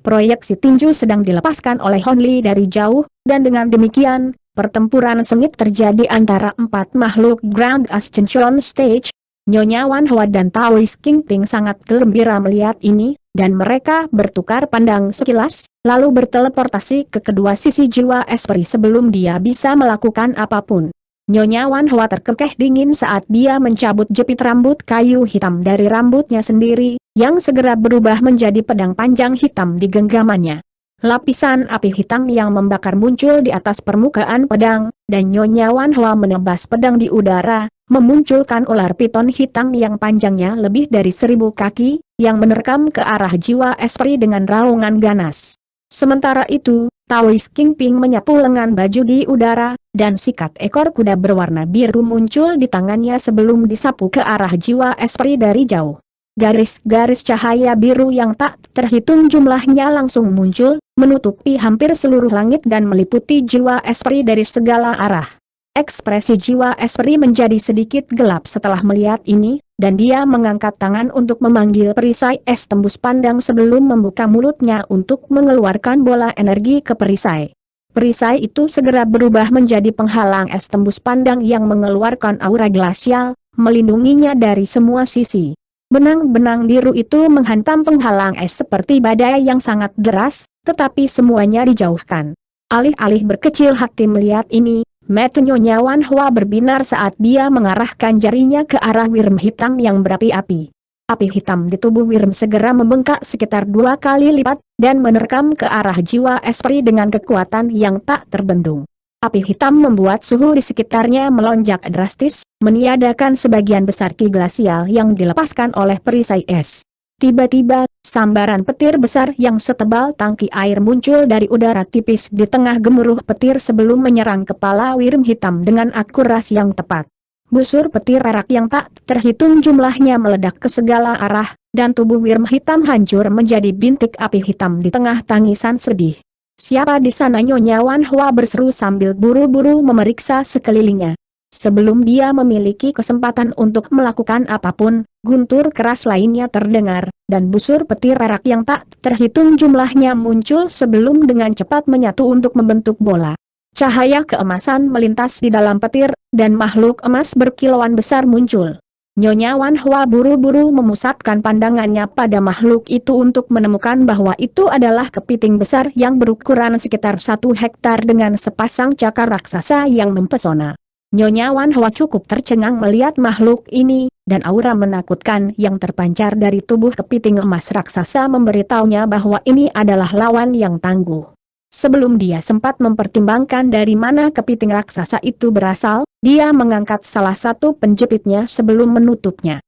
Proyeksi tinju sedang dilepaskan oleh Hon Li dari jauh, dan dengan demikian, pertempuran sengit terjadi antara empat makhluk Grand Ascension Stage. Nyonya Wan Hua dan Taoist King Ping sangat gembira melihat ini, dan mereka bertukar pandang sekilas, lalu berteleportasi ke kedua sisi jiwa Esprit sebelum dia bisa melakukan apapun. Nyonya Wan Hua terkekeh dingin saat dia mencabut jepit rambut kayu hitam dari rambutnya sendiri, yang segera berubah menjadi pedang panjang hitam di genggamannya. Lapisan api hitam yang membakar muncul di atas permukaan pedang, dan Nyonya Wan Hua menebas pedang di udara, memunculkan ular piton hitam yang panjangnya lebih dari 1000 kaki, yang menerkam ke arah jiwa Esprit dengan raungan ganas. Sementara itu, Taoist King Ping menyapu lengan baju di udara, dan sikat ekor kuda berwarna biru muncul di tangannya sebelum disapu ke arah jiwa Esprit dari jauh. Garis-garis cahaya biru yang tak terhitung jumlahnya langsung muncul, menutupi hampir seluruh langit dan meliputi jiwa Esprit dari segala arah. Ekspresi jiwa Esprit menjadi sedikit gelap setelah melihat ini, dan dia mengangkat tangan untuk memanggil perisai es tembus pandang sebelum membuka mulutnya untuk mengeluarkan bola energi ke perisai. Perisai itu segera berubah menjadi penghalang es tembus pandang yang mengeluarkan aura glasial, melindunginya dari semua sisi. Benang-benang biru itu menghantam penghalang es seperti badai yang sangat deras, tetapi semuanya dijauhkan. Alih-alih berkecil hati melihat ini, mata Nyonya Wan Hua berbinar saat dia mengarahkan jarinya ke arah Wyrm hitam yang berapi-api. Api hitam di tubuh Wyrm segera membengkak sekitar 2 kali lipat, dan menerkam ke arah jiwa Esprit dengan kekuatan yang tak terbendung. Api hitam membuat suhu di sekitarnya melonjak drastis, meniadakan sebagian besar ki glasial yang dilepaskan oleh perisai es. Tiba-tiba, sambaran petir besar yang setebal tangki air muncul dari udara tipis di tengah gemuruh petir sebelum menyerang kepala Wyrm hitam dengan akurasi yang tepat. Busur petir perak yang tak terhitung jumlahnya meledak ke segala arah, dan tubuh Wyrm hitam hancur menjadi bintik api hitam di tengah tangisan sedih. Siapa di sana?" Nyonya Wan Hua berseru sambil buru-buru memeriksa sekelilingnya. Sebelum dia memiliki kesempatan untuk melakukan apapun, guntur keras lainnya terdengar, dan busur petir perak yang tak terhitung jumlahnya muncul sebelum dengan cepat menyatu untuk membentuk bola. Cahaya keemasan melintas di dalam petir, dan makhluk emas berkilauan besar muncul. Nyonya Wan Hua buru-buru memusatkan pandangannya pada makhluk itu untuk menemukan bahwa itu adalah kepiting besar yang berukuran sekitar 1 hektar dengan sepasang cakar raksasa yang mempesona. Nyonya Wan Hua cukup tercengang melihat makhluk ini, dan aura menakutkan yang terpancar dari tubuh kepiting emas raksasa memberitahunya bahwa ini adalah lawan yang tangguh. Sebelum dia sempat mempertimbangkan dari mana kepiting raksasa itu berasal, dia mengangkat salah satu penjepitnya sebelum menutupnya.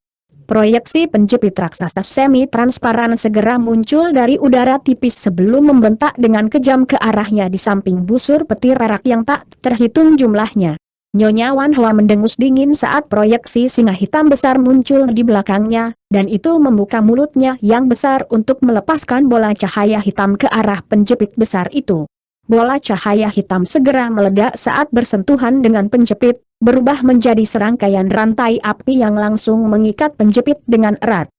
Proyeksi penjepit raksasa semi-transparan segera muncul dari udara tipis sebelum membentak dengan kejam ke arahnya di samping busur petir perak yang tak terhitung jumlahnya. Nyonya Wan Hua mendengus dingin saat proyeksi singa hitam besar muncul di belakangnya, dan itu membuka mulutnya yang besar untuk melepaskan bola cahaya hitam ke arah penjepit besar itu. Bola cahaya hitam segera meledak saat bersentuhan dengan penjepit, berubah menjadi serangkaian rantai api yang langsung mengikat penjepit dengan erat.